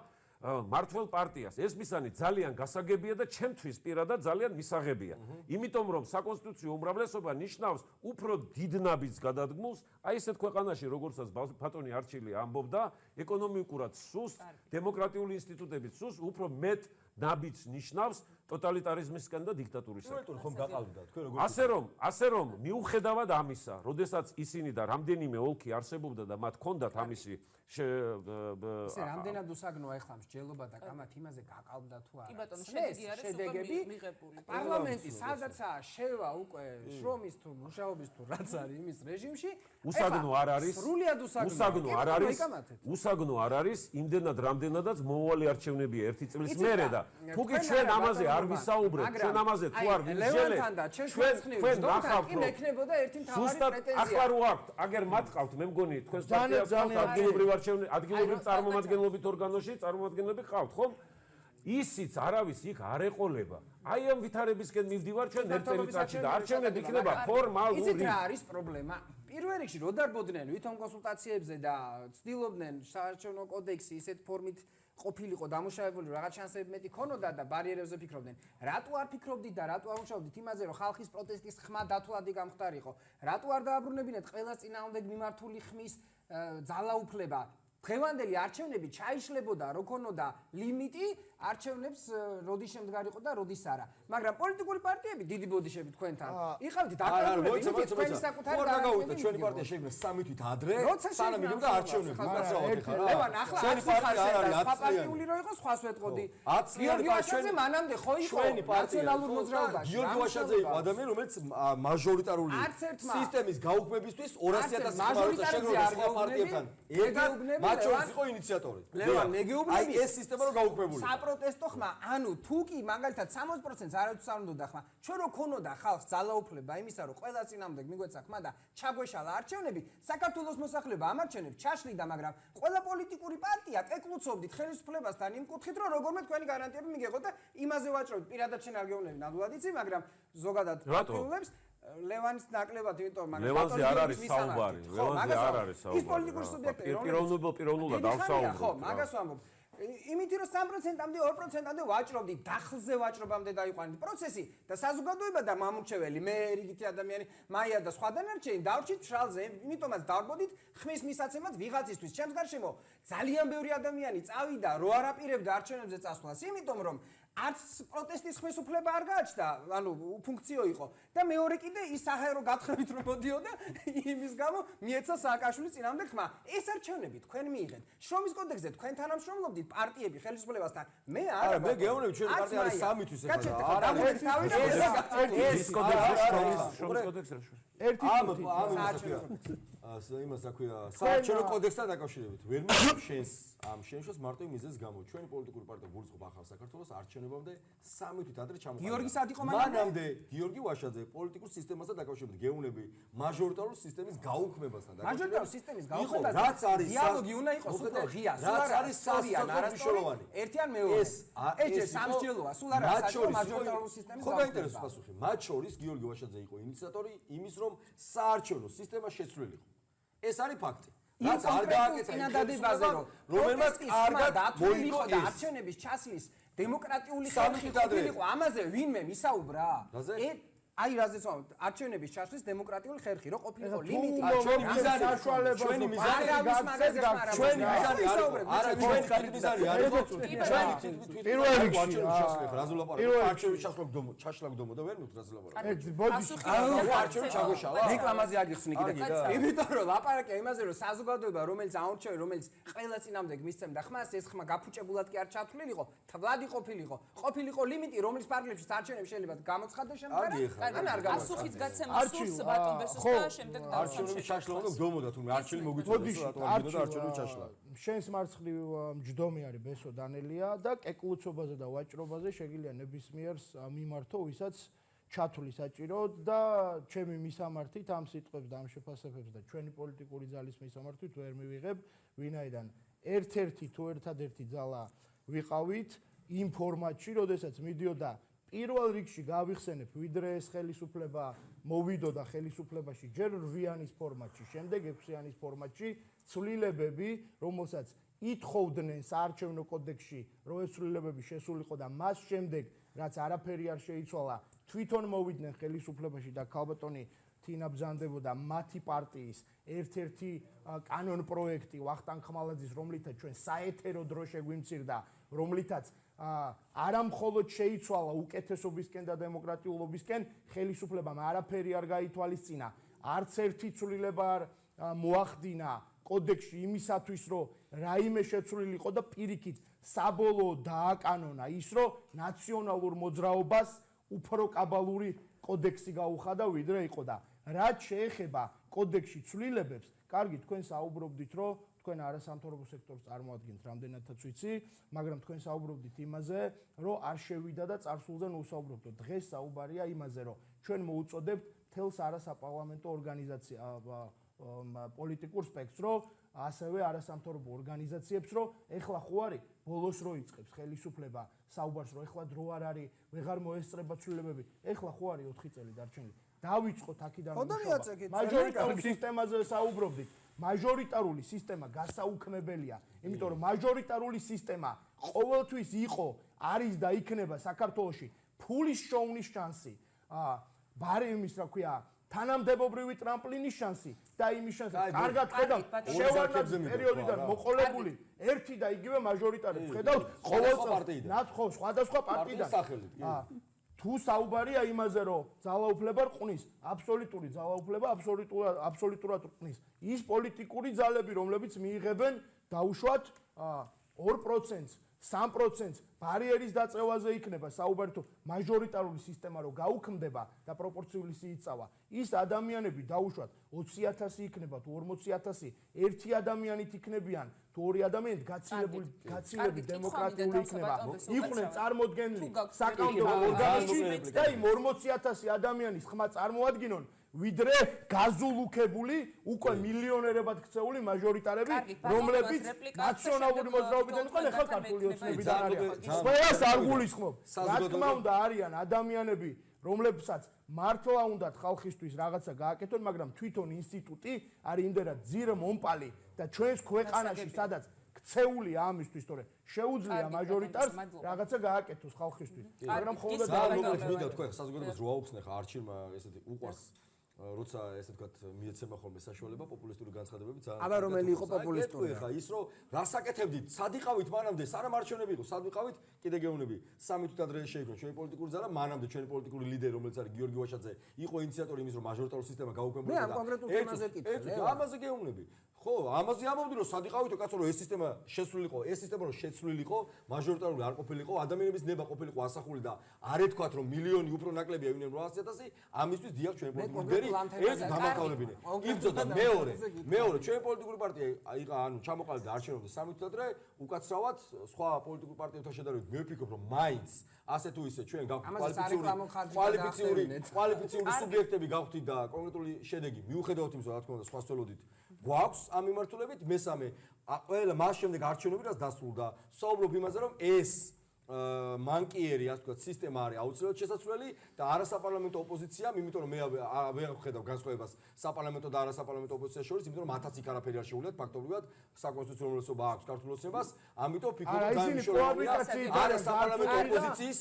მართლ პარტიას ეს მიზანი ძალიან გასაგებია და ჩემთვის პირადად ძალიან მისაღებია იმიტომ რომ საკონსტიტუციო უმრავლესობა ნიშნავს უფრო დიდ ნაბიჯს გადადგმულს აი ესეთ ქვეყანაში როგორცაც ბატონი არჩილი ამბობდა ეკონომიკურად სუსტ დემოკრატიული ინსტიტუტებით სუსტ უფრო მეტ ნაბიჯს ნიშნავს ტოტალიტარიზმისკენ და დიქტატურისკენ. ხომ გაყალბდა თქვენ როგორ ასე რომ მიუხედავად ამისა, როდესაც ისინი და რამდენიმე ოლქი არსებობდა და მათ ჰქონდათ ამისი ისე რამდენად უსაგნოა ეხლა მსჯელობა და კამათ იმაზე გაყალბდა თუ არა. კი ბატონო, შედეგი არის უკვე მიღებული. პარლამენტი სადაცაა შევა უკვე შრომის თუ მუშაობის თუ რაც არის იმის რეჟიმში, უსაგნო არ არის. სრულიად უსაგნო არ არის, იმდენად რამდენადაც მოუვალი არჩევნებია 1 წლის მერე და თუ კი ჩვენ ამაზე არ ვისაუბრებთ, ჩვენ ამაზე თუ არ ვიმსჯელეთ, ჩვენ ნახავთ რომ ექნებოდა ერთი მთავარი პრეტენზია. ახლა რო აქვთ, აგერ მათ ყავთ, მე მგონი თქვენს პარტიას ადგილობრივ წარმომადგენლობით ორგანოში წარმომადგენლები ყავთ, ხომ? ისიც არავის იქ არ ეყოლება. აი ამ ვითარებისკენ მივდივარ ჩვენ ერთ წელიწადში და არჩევნები იქნება ფორმალური. იცით რა არის პრობლემა? პირველ რიგში რო დარბოდნენ ვითომ კონსულტაციებზე და ცდილობდნენ საარჩევნო კოდექსი ისეთ ფორმით ყოფილიყო დამუშავებული რაღაც შანსები მეტი ქონოდა და ბარიერებზე ფიქრობდნენ. რატო არ ფიქრობდით და რატო არ მუშაობდით იმაზე რომ ხალხის პროტესტის ხმა დათვლადი გამხდარიყო? რატო არ დააბრუნებინეთ ყველა წინააღმდეგ მიმართული ხმის ძალაუფლება? დღევანდელი არჩევნები ჩაიშლებოდა რო ქონოდა ლიმიტი არჩევნებს როდის შემდგარიყო და როდის არა. მაგრამ პოლიტიკური პარტიები დიდი ბოდიშები თქვენთან იყავდით დაკავებული თქვენი საკუთარი დაგავიწყეთ ჩვენი პარტია შეიქმნა 3 თვით ადრე სანამ იგებდა არჩევნები. ლევან ახლა ჩვენი პარტია არ არის პარტიული რო იყო სხვას ვეტყოდი. გიორგი ვაშაძე მანამდე ხო იყო ნაციონალურ მოძრაობაში. გიორგი ვაშაძე იყო ადამიანი რომელიც მაჟორიტარული სისტემის გაუქმებისთვის 200.000 ხმაროცა შეგროვდა სხვა პარტიებთან ერთად მათ შორის იყო ინიციატორი. ლევან მეგეუბნები ეს სისტემა რო გაუქმებული. საპროტესტო ხმა, ანუ თუ კი მაგალითად 60%-ს არავის არ უნდა ხმა, ჩვენ რო ქონოდა ხალხს ძალაუფლება იმისა, რომ ყველა წინამდე მიგვეცა ხმა და ჩაგვეშალა არჩევნები, საქართველოს მოსახლეობა ამ არჩევნებს ჩაშლიდა, მაგრამ ყველა პოლიტიკური პარტია ეკლუცობდით ხელისუფლებასთან იმ კუთხით, რომ როგორმე თქვენი გარანტიები მიგეღოთ და იმაზე ვაჭრობთ. პირადად შენ არ გეუბნები ნამდვილად იცი, მაგრამ ზოგადად პარტიულებს ლევანის ნაკლებად, იმიტომ მაგრამ ლევანზე არ არის საუბარი, ლევანზე არ არის საუბარი. ის პოლიტიკური სუბიექტები, პიროვნულად ავსაუბრებ. ხო, მაგას ვამბობ. იმით რომ 3%-ამდე 2%-ამდე ვაჭრობდით, დახლზე ვაჭრობამდე დაიყვანეთ პროცესი და საზოგადოება და მამრჩეველი, მე რიგითი ადამიანი, მაია და სხვა დანარჩენი დავრჩით შალზე, იმიტომაც დავბოდით ხმის მისაცემად ვიღაცისთვის. ჩემს გარშემო ძალიან ბევრი ადამიანი წავიდა, რო არ აპირებდა არჩევნებზე წასვლას, იმიტომ რომ არც პროტესტის ხმის უფლება არ გააჩნდა, ანუ უფუნქციო იყო და მეორე კიდე ის საჰაერო გათხრებით რომ მოდიოდა, იმის გამო მიეცა სააკაშვილის წინამდე ხმა. ეს არჩევნები თქვენ მიიღეთ. შრომის კოდექსზე თქვენ თანამშრომლობდით პარტიები ხელისუფლებასთან. მე არა. მე გეუბნები ჩვენი პარტია არის 3 თვის ეხლა. შრომის კოდექსზე ერთი იმას აქვია საარჩევნო კოდექსთან დაკავშირებით. ვერ მივიღებ შენს ამ შენშოს მარტო იმის გამო ჩვენი პოლიტიკური პარტია გულისხმობს ახალ საქართველოს არჩევნებს არჩევნებამდე 3 თვით ადრე ჩამოყალიბდა. გიორგი სად იყო მანამდე გიორგი ვაშაძე პოლიტიკურ სისტემასთან დაკავშირებით გეუნები მაჟორიტარული სისტემის გაუქმებასთან დაკავშირებით. მაჟორიტარული სისტემის გაუქმებასთან რაც არის დიალოგი უნდა იყოს უფრო ღია. რაც არის სასწორებისმშობლოვანი. ერთიან მეორე. ეს სამსჯელოა, სულ არ არის მაჟორიტარული სისტემის ხო გაინტერესებს პასუხი. მათ შორის გიორგი ვაშაძე იყო ინიციატორი იმის რომ საარჩევნო სისტემა შეცვლილიყო. ეს არის ფაქტი. რაც არ გააკეთა წინადადებაზე რომ რომელმაც კარგად მოიგო და არჩევნების ჩასლის დემოკრატიული ხალხი იყო ამაზე ვინმე მისაუბრა? აი რაზეც არჩევნების ჩასლის დემოკრატიული ხერხი რო ყოფილიყო ლიმიტი ჩვენი მიზანი ჩვენი მიზანი ჩვენი მიზანი არა ჩვენი მიზანი არის ჩვენი პირველ რიგში არჩევნების ჩაშლა გდომო და ვერ მივთ რას ლაპარაკობ ბოდიში არჩევნი ჩაგოშალა რეკლამაზე აგიხსნი კიდე იმიტომ რომ ლაპარაკია იმაზე რომ საზოგადოება რომელიც აურჩევი რომელიც ყველა წინამდე მისცემდა ხმას ეს ხმა გაფუჭებულად კი არ ჩათვლილიყო თვლადი ყოფილიყო ლიმიტი რომლის პარლამენტში არჩევნები შეიძლება გამოცხადდეს შემდგარ ასუხის გაცემა სურს ბატონ ბესოს და შემდეგ არჩევნების ჩაშლა უნდა გდომოდა თუმცა არჩევნი მოგვიწევს რატომ არ გინდა არჩევნების ჩაშლა შენს მარცხნივ მჯდომი არის ბესო დანელია და კეკლუცობაზე და ვაჭრობაზე შეგიძლია ნებისმიერს მიმართო ვისაც ჩათვლის საჭირო და ჩემი მისამართით ამ სიტყვებს და ამ შეფასებებს და ჩვენი პოლიტიკური ძალის მისამართით ვერ მივიღებ ვინაიდან ერთ-ერთი თუ ერთადერთი ძალა ვიყავით იმ ფორმატში როდესაც მიდიოდა პირველ რიგში გავიხსენებ ვიდრე ეს ხელისუფლება მოვიდოდა ხელისუფლებაში ჯერ 8-იანის ფორმატში, შემდეგ 6-იანის ფორმატში ცვლილებები, რომელსაც ითხოვდნენ საარჩევნო კოდექსში, რომ ეს ცვლილებები შესულიყო და მას შემდეგ, რაც არაფერი არ შეიცვალა, თვითონ მოვიდნენ ხელისუფლებაში და ქალბატონი თინა ბზანდებოდა მათი პარტიის ერთ-ერთი კანონ პროექტი ვახტანგ ხმალაძის, რომლითაც ჩვენ საეთერო დრო შეგვიმცირდა, რომლითაც არა მხოლოდ შეიცვალა უკეთესობისკენ და დემოკრატიულობისკენ ხელისუფლებამ არაფერი არ გაითვალისწინა არც ერთი ცვლილება არ მოახდინა კოდექსში იმისათვის რომ რაიმე შეცვლილიყო და პირიქით საბოლოო დააკანონა ის რომ ნაციონალურ მოძრაობას უფრო კაბალური კოდექსი გაუხადა ვიდრე იყო და რაც შეეხება კოდექსში ცვლილებებს კარგი თქვენ საუბრობდით რომ თქვენ არასამთავრობო სექტორს წარმოადგენთ რამდენადაც ვიცი, მაგრამ თქვენ საუბრობდით იმაზე, რომ არ შევიდა და წარსულზე ნუსაუბრობთ. დღეს საუბარია იმაზე, რომ ჩვენ მოუწოდებთ თელს არასაპარლამენტო ორგანიზაცია პოლიტიკურ სპექტრს, რომ ასევე არასამთავრობო ორგანიზაციებს, რომ ეხლა ხო არის ბოლოს რო იწყებს ხელისუფლება საუბარს, რომ ეხლა დრო არ არის, ვეღარ მოესწრება ცვლილებები. ეხლა ხო არის 4 წელი დარჩენილი. დავიწყოთ აქედან მუშაობა. მაჟორიტარულ სისტემაზე საუბრობდით. მაჟორიტარული სისტემა გასაუქმებელია, იმიტომ რომ მაჟორიტარული სისტემა ყოველთვის იყო, არის და იქნება საქართველოში ფულის შოუნის შანსი, ბარემის რა ქვია, თანამდებობრივი ტრამპლინის შანსი და იმის შანსი. კარგად ხედავთ, შევარდნად პერიოდიდან მოყოლებული ერთი და იგივე მაჟორიტარებს ხედავთ ყოველწლიურად. ნათხო სხვადასხვა პარტიიდან. თუ საუბარია იმაზე, რომ ძალაუფლება რყნის, აბსოლუტური ძალაუფლება აბსოლუტურად რყნის. ის პოლიტიკური ძალები, რომლებიც მიიღებენ დაუშვათ 2%-ს, 3%-ს ბარიერის დაწევაზე იქნება საუბარი თუ მაჟორიტარული სისტემა რო გაუქმდება და პროპორციული სიიწავა, ის ადამიანები დაუშვათ 20,000 იქნება თუ 40,000, ერთი ადამიანით იქნებიან თუ ორი ადამიანით გაცილებით დემოკრატიული იქნება. იყვნენ წარმოდგენილი საკანონმდებლო ორგანოში და იმ 40,000 ადამიანის ხმა წარმოადგინონ ვიდრე გაზულუქებული უკვე მილიონერებად ქცეული მაჟორიტარები, რომლებიც ნაციონალური მოძრაობიდან იყვნენ, ახლა ქართული ოცნებიდან არიან. ყველას არ გულისხმობ. რა თქმა უნდა არიან ადამიანები, რომლებსაც მართლა უნდათ ხალხისთვის რაღაცა გააკეთონ, მაგრამ თვითონ ინსტიტუტი არის იმდენად ძირ მომპალი და ჩვენს ქვეყანაში სადაც ქცეულია ამისთვის, თორე შეუძლია მაჟორიტარს რაღაცა გააკეთოს ხალხისთვის. მაგრამ ხოლმე დაახლოებით მინდა თქვენ საზოგადოებას რო აუხსნე ხა არჩილმა ესეთი უყვარს როცა ესე ვთქვათ მიეცემა ხოლმე საშუალება პოპულისტური განცხადებები ძალიან აბა რომელი იყო პოპულისტური ხა ის რომ რას აკეთებდით სად იყავით მანამდე სანამ არჩევნები იყო სად ვიყავით კიდე გეუბნები 3 თვით ადრე შეიქმნა ჩვენი პოლიტიკური ძალა მანამდე ჩვენი პოლიტიკური ლიდერი რომელიც არის გიორგი ვაშაძე იყო ინიციატორი იმის რომ მაჟორიტარული სისტემა გაუქმებულიყო და ამაზე გეუბნები ხო, ამაზე ამბობდი რომ სად იყავითო კაცო რომ ეს სისტემა შესრულიყო, ეს სისტემა რომ შეცვლილიყო, მაჟორიტარული არ ყოფილიყო, ადამიანების ნება ყოფილიყო ასახული და არ ეთქვათ რომ მილიონი უფრო ნაკლებია ვინმე 800,000, ამისთვის დიახ ჩვენ პოლიტიკური ლიდერი ეს დამაკავლებინე. იბრძოდა მეორე ჩვენ პოლიტიკური პარტია ანუ ჩამოყალიბდა არჩევნებზე 3 თვით ადრე, უკაცრავად სხვა პოლიტიკურ პარტიებთან შედარებით მე ვფიქრობ რომ მაინც ასე თუ ისე ჩვენ კვალიფიციური სუბიექტები გავხდით და კონკრეტული შედეგი მიუხედავად იმისა, რა თქმა უნდა, სხვა სველოდით გვაქვს ამ მიმართულებით. მესამე, ყველა მას შემდეგ არჩევნები რაც დასრულდა, საუბრობ იმაზე, რომ ეს მანკიერი, ასე ვთქვათ, სისტემა არის აუცილებლად შესაძლებელი და არასაპარლამენტო ოპოზიციამ, იმიტომ რომ მე ვერ ხედავ განსხვავებას საპარლამენტო და არასაპარლამენტო ოპოზიციას შორის, იმიტომ რომ მათაც იქ არაფერი არ შეუძლიათ ფაქტობრივად საკონსტიტუციო უმრავლესობა აქვს ქართულ ოცნებას, ამიტომ ფიქრობ ძალიან მნიშვნელოვანია არასაპარლამენტო ოპოზიციის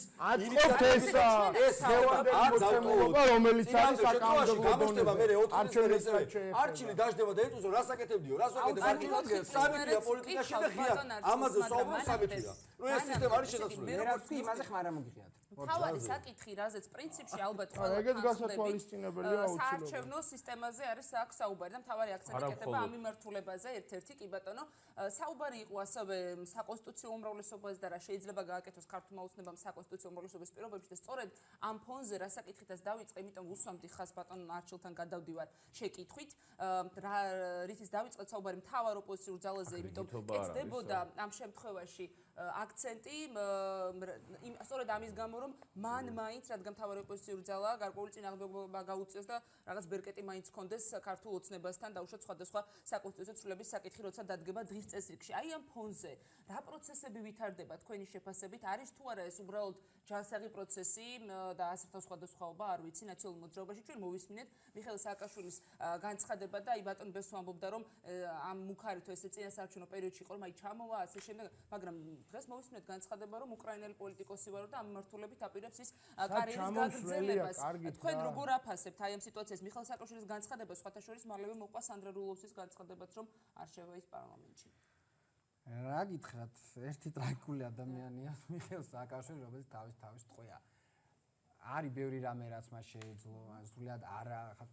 ეს ხელმძღვანელობა, რომელიც არის საკანონმდებლო გამოჩნდება მე 4 არჩილი დაждდება და ეტყვის რომ რას აკეთებდიო, რას აკეთებდიო, სამეთია პოლიტიკაში და ღიად ამაზე საუბრობ სამეთია. რომ ეს სისტემა არის შესაძლებელი. მე როგორც კი იმაზე ხმარ ამოგიხიათ. თავარი საკითხი, რაზეც პრინციპში ალბათ ეგეც გასათვალისწინებელია აუცილებლად. საარჩევნო სისტემაზე არის აქ საუბარი და თავარი აქცენტი ეკეთება ამ მიმართულებაზე ერთ-ერთი კი ბატონო. საუბარი იყო ასევე საკონსტიტუციო უმრავლესობაზე და რა შეიძლება გააკეთოს ქართულმა ოცნებამ საკონსტიტუციო უმრავლესობის პირობებში და სწორედ ამ ფონზე რა საკითხითაც დავიწყე, იმიტომ უსვამდი ხას ბატონ არჩილთან გადავდივარ შეკითხვით. რითიც დავიწყეთ საუბარი მთავარ ოპოზიციურ ძალაზე, იმიტომ ეცდებოდა ამ შემთხვევაში აქცენტი სწორედ ამის გამო რომ მან მაინც რადგან მთავარი ოპოზიციური ძალაა გარკვეული წინააღმდეგობა გაუწიოს და რაღაც ბერკეტი მაინც ჰქონდეს ქართულ ოცნებასთან დაუშვათ სხვადასხვა საკონსტიტუციო ცვლილების საკითხი როცა დადგება დღის წესრიგში. აი ამ ფონზე რა პროცესები ვითარდება თქვენი შეფასებით? არის თუ არა ეს უბრალოდ ჯანსაღი პროცესი და ასეთ სხვადასხვაობა არ ვიცი ნაციონალურ მოძრაობაში ჩვენ მოვისმინეთ მიხეილ სააკაშვილის განცხადება და აი ბატონ ბესო ამბობდა რომ ამ მუხარითო ესე წინასაარჩევნო პერიოდში იყო რომ აი ჩამოვა ასე შემდეგ მაგრამ დღეს მოვისმინეთ განცხადება რომ უკრაინელი პოლიტიკოსი ვარო და ამ მიმართულებით აპირებს ის კარიერის გაგრძელებას. თქვენ როგორ აფასებთ აი ამ სიტუაციას? მიხეილ სააკაშვილის განცხადება სხვათა შორის მალევე მოყვა სანდრა რულოვსის განცხადებაც რომ არ შევა ის პარლამენტში. რა გითხრათ, ერთი ტრაგიკული ადამიანია მიხეილ სააკაშვილი, რომელიც თავის ტყვია. არის ბევრი რამე რაც მას შეეძლო, სრულად არა, ხა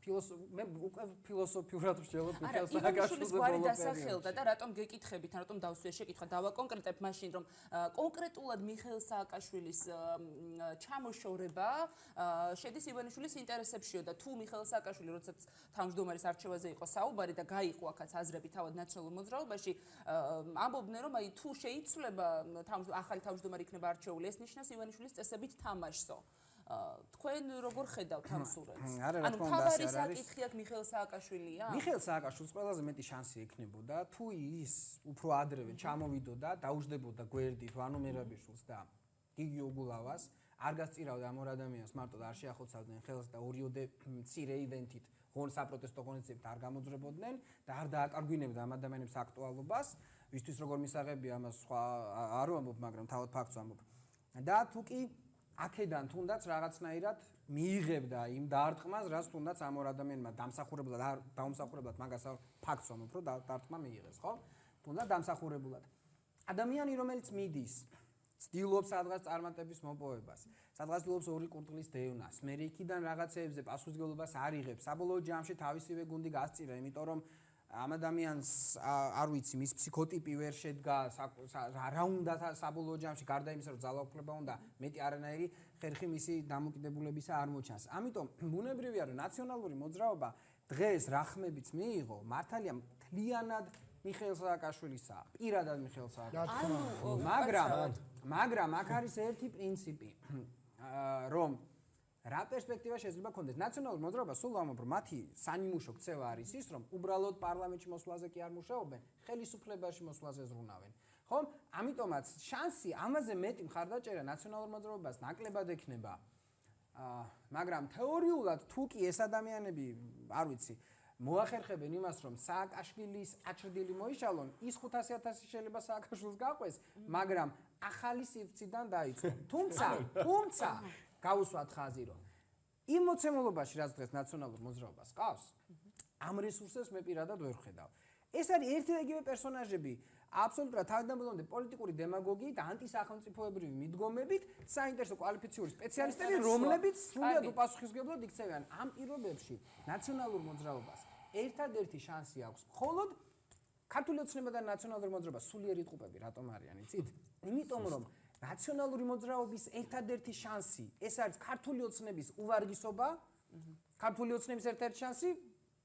მე უკვე ფილოსოფიურად ვშელობ მიხეილ სააკაშვილის გვარი დასახელდა და რატომ გეკითხებით, ან რატომ დავსვია შეკითხვა, დავაკონკრეტებ მაშინ რომ კონკრეტულად მიხეილ სააკაშვილის ჩამოშორება შედის ივანიშვილის ინტერესებშიო და თუ მიხეილ სააკაშვილი როდესაც თავმჯდომარის არჩევაზე იყო საუბარი და გაიყო აქაც აზრები თავად ნაციონალურ მოძრაობაში, ამბობდნენ რომ აი თუ შეიცვლება ახალი თავმჯდომარე იქნება არჩეული, ეს ნიშნავს ივანიშვილის წესებით თამაშსო. თქვენ როგორ ხედავთ ამ სურათს? ანუ თავარი საკითხი აქ მიხეილ სააკაშვილია? მიხეილ სააკაშვილს ყველაზე მეტი შანსი ექნებოდა თუ ის უფრო ადრევე ჩამოვიდოდა, დაუждდებოდა გვერდით ვანო მერაბიშვილს და გიგი ოგულავას, არ გასწირავდა ამ ორ ადამიანს, მარტო არ შეახოცავდნენ ხელს და ორიოდე მცირე ივენთით საპროტესტო ღონისძიებთ არ გამოძრებოდნენ და არ დააკარგვინებდა ამ ადამიანებს აქტუალობას, ვისთვის როგორ მისაღებია ამას სხვა არ ვამბობ, მაგრამ თავად ფაქტს ვამბობ. და თუ კი აქედან თუნდაც რაღაცნაირად მიიღებდა იმ დარტყმას, რაც თუნდაც ამ ორ ადამიანმა დამსახურებლად მაგას ფაქტს ვამბობ, რომ დარტყმა მიიღეს, ხო? თუნდაც დამსახურებულად. ადამიანი, რომელიც მიდის, ცდილობს სადღაც წარმატების მოპოვებას, სადღაც ცდილობს ორი კურდღლის დევნას, მე იქიდან რაღაცეებზე პასუხისმგებლობას არ იღებს, საბოლოო ჯამში თავისივე გუნდი გასწირა, იმიტომ რომ ამ ადამიანს არ ვიცი, მის ფსიქოტიპი ვერ შედგა, რა უნდა საბოლოო ჯამში გარდა იმისა, რომ ძალაუფლება უნდა, მეტი არანაირი ხერხი მისი დამოკიდებულებისა არ მოჩანს. ამიტომ ბუნებრივია, რომ ნაციონალური მოძრაობა დღეს რა ხმებიც მიიღო, მართალია მთლიანად მიხეილ სააკაშვილისა, პირადად მიხეილ სააკაშვილის. მაგრამ აქ არის ერთი პრინციპი, რომ რა პერსპექტივა შეიძლება ქონდეს ნაციონალურ მოძრაობას, სულ ვამბობ, რომ მათი სანიმუშო ქცევა არის ის, რომ უბრალოდ პარლამენტში მოსვლაზე კი არ მუშაობენ, ხელისუფლებაში მოსვლაზე ზრუნავენ. ხომ? ამიტომაც შანსი ამაზე მეტი მხარდაჭერა ნაციონალურ მოძრაობას ნაკლებად ექნება. მაგრამ თეორიულად თუ კი ეს ადამიანები, არ ვიცი, მოახერხებენ იმას, რომ სააკაშვილის აჩრდილი მოიშალონ, ის 500,000 შეიძლება სააკაშვილს გაყვეს, მაგრამ ახალი სივრციდან დაიწყო. თუმცა გავუსვათ ხაზი, რომ იმ მოცემულობაში, რაც დღეს ნაციონალურ მოძრაობას ყავს, ამ რესურსებს მე პირადად ვერ ხედავ. ეს არის ერთი და იგივე პერსონაჟები, აბსოლუტურად თავდამბლობამდე პოლიტიკური დემაგოგიით და ანტისახელმწიფოებრივი მიდგომებით, საინტერესო კვალიფიციური სპეციალისტები, რომლებიც სრულად უპასუხისმგებლოდ იქცევიან ამ პირობებში ნაციონალურ მოძრაობას. ერთადერთი შანსი აქვს მხოლოდ ქართული ოცნება და ნაციონალური მოძრაობა სულიერი ტყუპები რატომ არიან, იცით? იმიტომ რომ ნაციონალური მოძრაობის ერთადერთი შანსი ეს არის ქართული ოცნების უვარგისობა. ქართული ოცნების ერთ-ერთი შანსი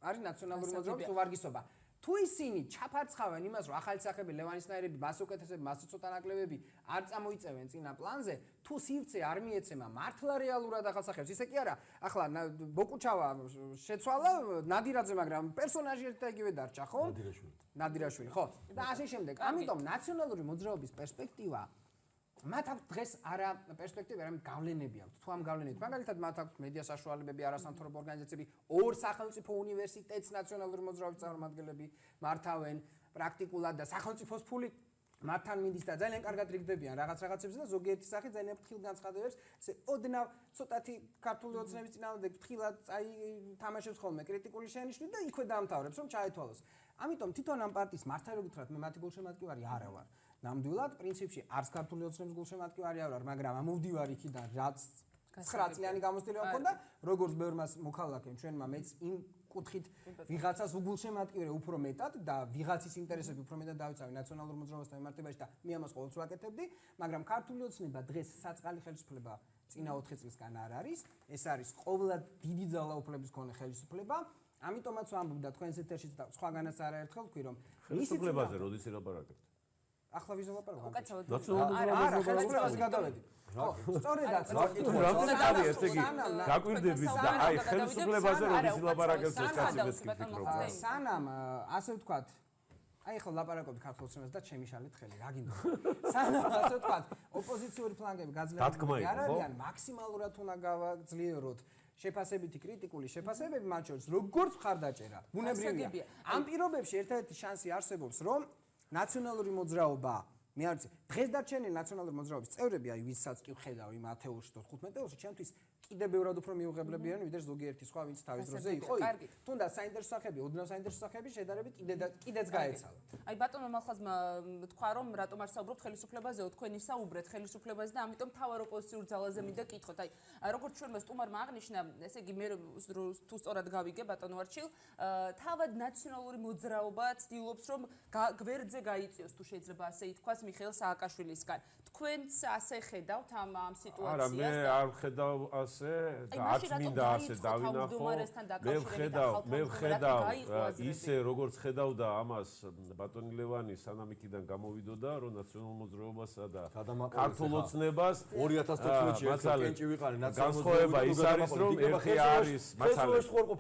არის ნაციონალური მოძრაობის უვარგისობა. თუ ისინი ჩაფარცხავენ იმას, რომ ახალი სახეები ლევანისნაირები, მასუკეთესები, მასუცოტა ნაკლებები არ წამოიწევენ წინა პლანზე, თუ სივრცე არ მიეცემა მართლა რეალურად ახალ სახეებს, ისე კი არა, ახლა ბოკუჩავა შეცვალა ნადირაძე, მაგრამ პერსონაჟი ერთ და იგივე დარჩა, ხო? ნადირაშვილი, ხო? და ასე შემდეგ. ამიტომ ნაციონალური მოძრაობის პერსპექტივა მათ აქვს დღეს არა პერსპექტივა, არამედ გავლენები აქვს. თუ ამ გავლენებით, მაგალითად, მათ აქვს მედია საშუალებები, არასამთავრობო ორგანიზაციები, ორ სახელმწიფო უნივერსიტეტს ნაციონალური მოძრაობის წარმომადგენლები მართავენ პრაქტიკულად და სახელმწიფოს ფული მათთან მინდის და ძალიან კარგად რიგდებიან რაღაცებზე და ზოგიერთი სახე ძალიან ფრთხილ განცხადებებს, ესე ოდნავ ცოტათი ქართული ოცნების წინააღმდეგ ფრთხილად თამაშებს ხოლმე კრიტიკული შენიშვნით და იქვე დაამთავრებს, რომ ჩაეთვალოს. ამიტომ თვითონ ამ პარტიის მართა რო გითხრათ, მე მათი გულშემატკივარი არა ვარ. ნამდვილად პრინციპში არც ქართული ოცნების გულშემატკივარი არ ვარ, მაგრამ ამოვდივარ იქიდან, რაც 9 წლიანი გამოცდილება მქონდა, როგორც ბევრმას მოქალაქემ ჩვენმა მეც იმ კუთხით ვიღაცას უგულშემატკივრე უფრო მეტად და ვიღაცის ინტერესები უფრო მეტად დავიცავი ნაციონალურ მოძრაობასთან მიმართებაში და მე ამას ყოველთვის ვაკეთებდი, მაგრამ ქართული ოცნება დღეს საწყალი ხელისუფლება წინა 4 წლისგან არ არის, ეს არის ყოველად დიდი ძალაუფლების მქონე ხელისუფლება. ამიტომაც ვამბობ და თქვენს ეთერშიც და სხვაგანაც არაერთხელ ვქვი, რომ ხელისუფლებაზე როდის ილაპარაკებთ? ახლა ვიზ ვილაპარაკობ? უკაცრავად. არა, ხელისუფლებას გადავედი. ხო, სწორედაც. რა ესე იგი გაკვირდებით და აი ხელისუფლებაზე როდის ილაპარაკებთ ეს კაცი მე ვფიქრობ. სანამ ასე ვთქვათ, აი ახლა ვლაპარაკობთ ქართულ ოცნებას და ჩემი შალეთ ხელი, რა გინდა? სანამ ასე ვთქვათ, ოპოზიციური ფლანგები გაძლიერებული არ არიან, მაქსიმალურად უნდა გავაძლიეროთ შეფასებითი კრიტიკული შეფასებები მათ შორის, როგორც მხარდაჭერა. ბუნებრივია. ამ პირობებში ერთადერთი შანსი არსებობს, რომ ნაციონალური მოძრაობა, მე არ ვიცი, დღეს დარჩენილი ნაციონალური მოძრაობის წევრები, აი ვისაც კი ვხედავ იმ 10-ში და 15-ში, ჩემთვის კიდევ ბევრად უფრო მიუღებლები არიან, ვიდრე ზოგიერთი სხვა, ვინც თავის დროზე იყო. თუნდაც საინტერესო სახეები, ოდნავ საინტერესო სახეები შედარებით კიდეც გაეცალა. აი ბატონო მალხაზმა თქვა, რომ რატომ არ საუბრობთ ხელისუფლებაზეო, თქვენ ისაუბრეთ ხელისუფლებაზე და ამიტომ თავარ ოპოზიციურ ძალაზე მინდა კითხოთ. აი როგორც ჩვენმა სტუმარმა აღნიშნა, ესე იგი მე თუ სწორად გავიგე ბატონო არჩილ, თავად ნაციონალური მოძრაობა ცდილობს, რომ გვერდზე გაიწიოს, თუ შეიძლება ასე ითქვას, მიხეილ სააკაშვილისგან. თქვენც ასე ხედავთ ამ სიტუაციას? არა, მე არ ხედავ ასე და არც მინდა ასე დავინახო. მე ვხედავ ისე როგორც ხედავდა ამას ბატონი ლევანი სანამ იქიდან გამოვიდოდა, რომ ნაციონალურ მოძრაობასა და ქართულ ოცნებას 2014-ში ერთ კენჭი ვიყარე განსხვავება ის არის, რომ ერთი არის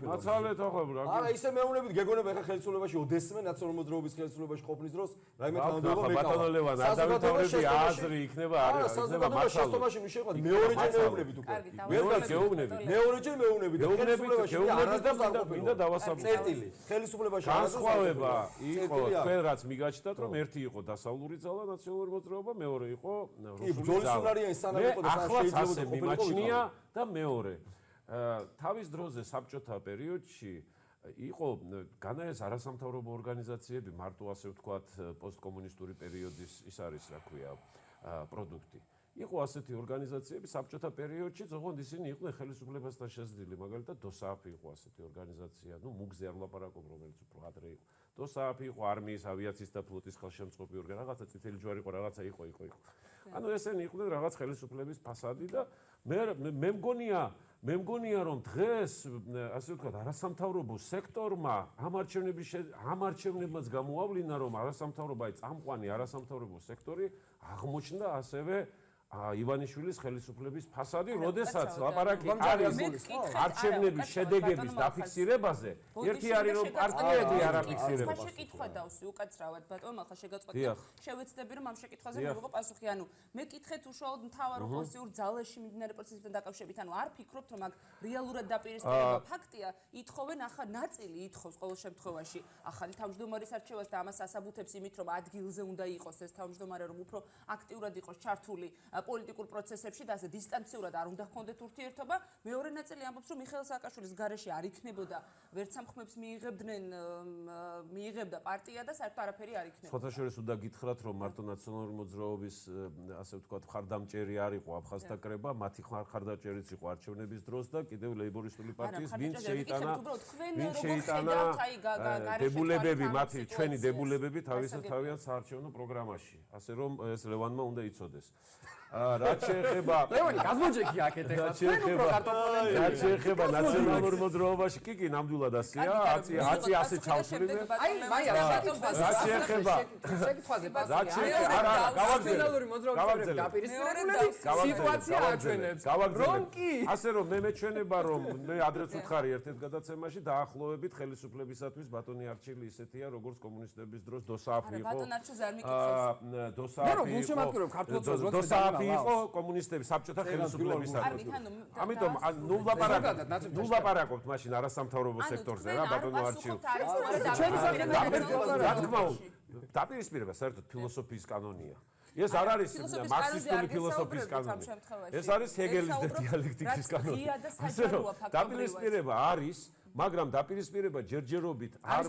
მაცალეთ ახლა არა ისე მეუბნებით გეგონება ხა ხელისუფლებაში ოდესმე ნაციონალურ მოძრაობის ხელისუფლებაში ყოფნის დროს რაიმე თანამდებობა მეკავა. ბატონო ლევან ადავიტოვრები აზრი იქნება არის იქნება მაცალეთ. მეორეჯერ მეუბნებით უკვე. მეორეჯერ მეუბნებით ხელისუფლებაში მინდა დავასაბუთო. წერტილი ხელისუფლებაში განსხვავება იყო თქვენ რაც მიგაჩნდათ რომ ერთი იყო დასავლური ძალა ნაციონალური მოძრაობა, მეორე იყო რუსული ძალა. ახლა ასე მიმაჩნია და მეორე თავის დროზე საბჭოთა პერიოდში იყო განაეს არასამთავრობო ორგანიზაციები, მარტო ასე ვთქვათ პოსტკომუნისტური პერიოდის ის არის რა ქვია პროდუქტი. იყო ასეთი ორგანიზაციები საბჭოთა პერიოდში, თუმცა ისინი იყვნენ ხელისუფლებასთან შეზრდილი, მაგალითად დოსააფი იყო ასეთი ორგანიზაცია, ნუ მუგზე არ ვლაპარაკობ, რომელიც უფრო ადრე იყო. დოსააფი იყო არმიის, ავიაციის და ფლოტის ხელშემწყობი ორგანიზაცია, რაღაცა წითელი ჯვარი იყო, რაღაცა იყო. ანუ ესენი იყვნენ რაღაც ხელისუფლების ფასადი და მე მგონია რომ დღეს ასე ვთქვათ არასამთავრობო სექტორმა ამ არჩევნებმაც გამოავლინა რომ არასამთავრობო აი წამყვანი არასამთავრობო სექტორი აღმოჩნდა ასევე ივანიშვილის ხელისუფლების ფასადი, როდესაც ლაპარაკი არის არჩევნების შედეგების დაფიქსირებაზე, ერთი არის რომ პარტიები არ აფიქსირებენ. შეკითხვა დავსვი უკაცრავად ბატონო, ახლა შეგაწყვეტე. შევეცდები რომ ამ შეკითხვაზე მივიღო პასუხი. ანუ მეკითხეთ უშუალოდ მთავარ ოპოზიციურ ძალაში მიმდინარე პროცესებთან დაკავშირებით. ანუ არ ფიქრობთ რომ აქ რეალურად დაპირისპირება ფაქტია, ითხოვენ ახლა ნაწილი ითხოვს ყოველ შემთხვევაში ახალი თავმჯდომარის არჩევას და ამას ასაბუთებს იმით რომ ადგილზე უნდა იყოს ეს თავმჯდომარე რომ უფრო აქტიურად იყოს ჩართული პოლიტიკურ პროცესებში და ასე დისტანციურად არ უნდა ჰქონდეთ ურთიერთობა. მეორე ნაწილი ამბობს, რომ მიხეილ სააკაშვილის გარეშე არ იქნებოდა ვერც ამ ხმებს მიიღებდა პარტია და საერთოდ არაფერი არ იქნებოდა. სხვათა შორის უნდა გითხრათ, რომ მარტო ნაციონალური მოძრაობის ასე ვთქვათ მხარდამჭერი არ იყო აფხაზთა კრება, მათი მხარდამჭერიც იყო არჩევნების დროს და კიდევ ლეიბორისტული პარტიის ვინც შეიტანა დებულებები, მათი ჩვენი დებულებები თავიანთ საარჩევნო პროგრამაში. ასე რომ ეს ლევანმა უნდა იცოდეს. რაც შეეხება ლევანი გაზმოჯექი აქეთ ეხლა ჩვენ უფრო კარტოფოლები რაც შეეხება ნაციონალურ მოძრაობაში კი ნამდვილად ასეა 10 ასე ჩავშლილი აი მაია რაც შეეხება შეკითხვაზე რაც შეეხება არა ნაციონალური მოძრაობის დაპირისპირებულები სიტუაცია აჩვენებს რომ კი ასე რომ მე მეჩვენება რომ მე ადრეც უთხარი ერთ-ერთ გადაცემაში დაახლოებით ხელისუფლებისათვის ბატონი არჩილი ისეთია როგორც კომუნისტების დროს დოსააფი იყო ბატონ არჩილს არ მიკითხავს დოსააფი იყო იყო კომუნისტების საბჭოთა ხელისუფლებისათვის. ამიტომ ნუ ლაპარაკობთ მაშინ არასამთავრობო სექტორზე რა ბატონო არჩილ. ჩვენი სახელმწიფო რა თქმა უნდა, დაპირისპირება საერთოდ ფილოსოფიის კანონია. ეს არ არის მარქსისტული ფილოსოფიის კანონი. ეს არის ჰეგელის და დიალექტიკის კანონი. ასე რომ დაპირისპირება არის მაგრამ დაპირისპირება ჯერჯერობით არ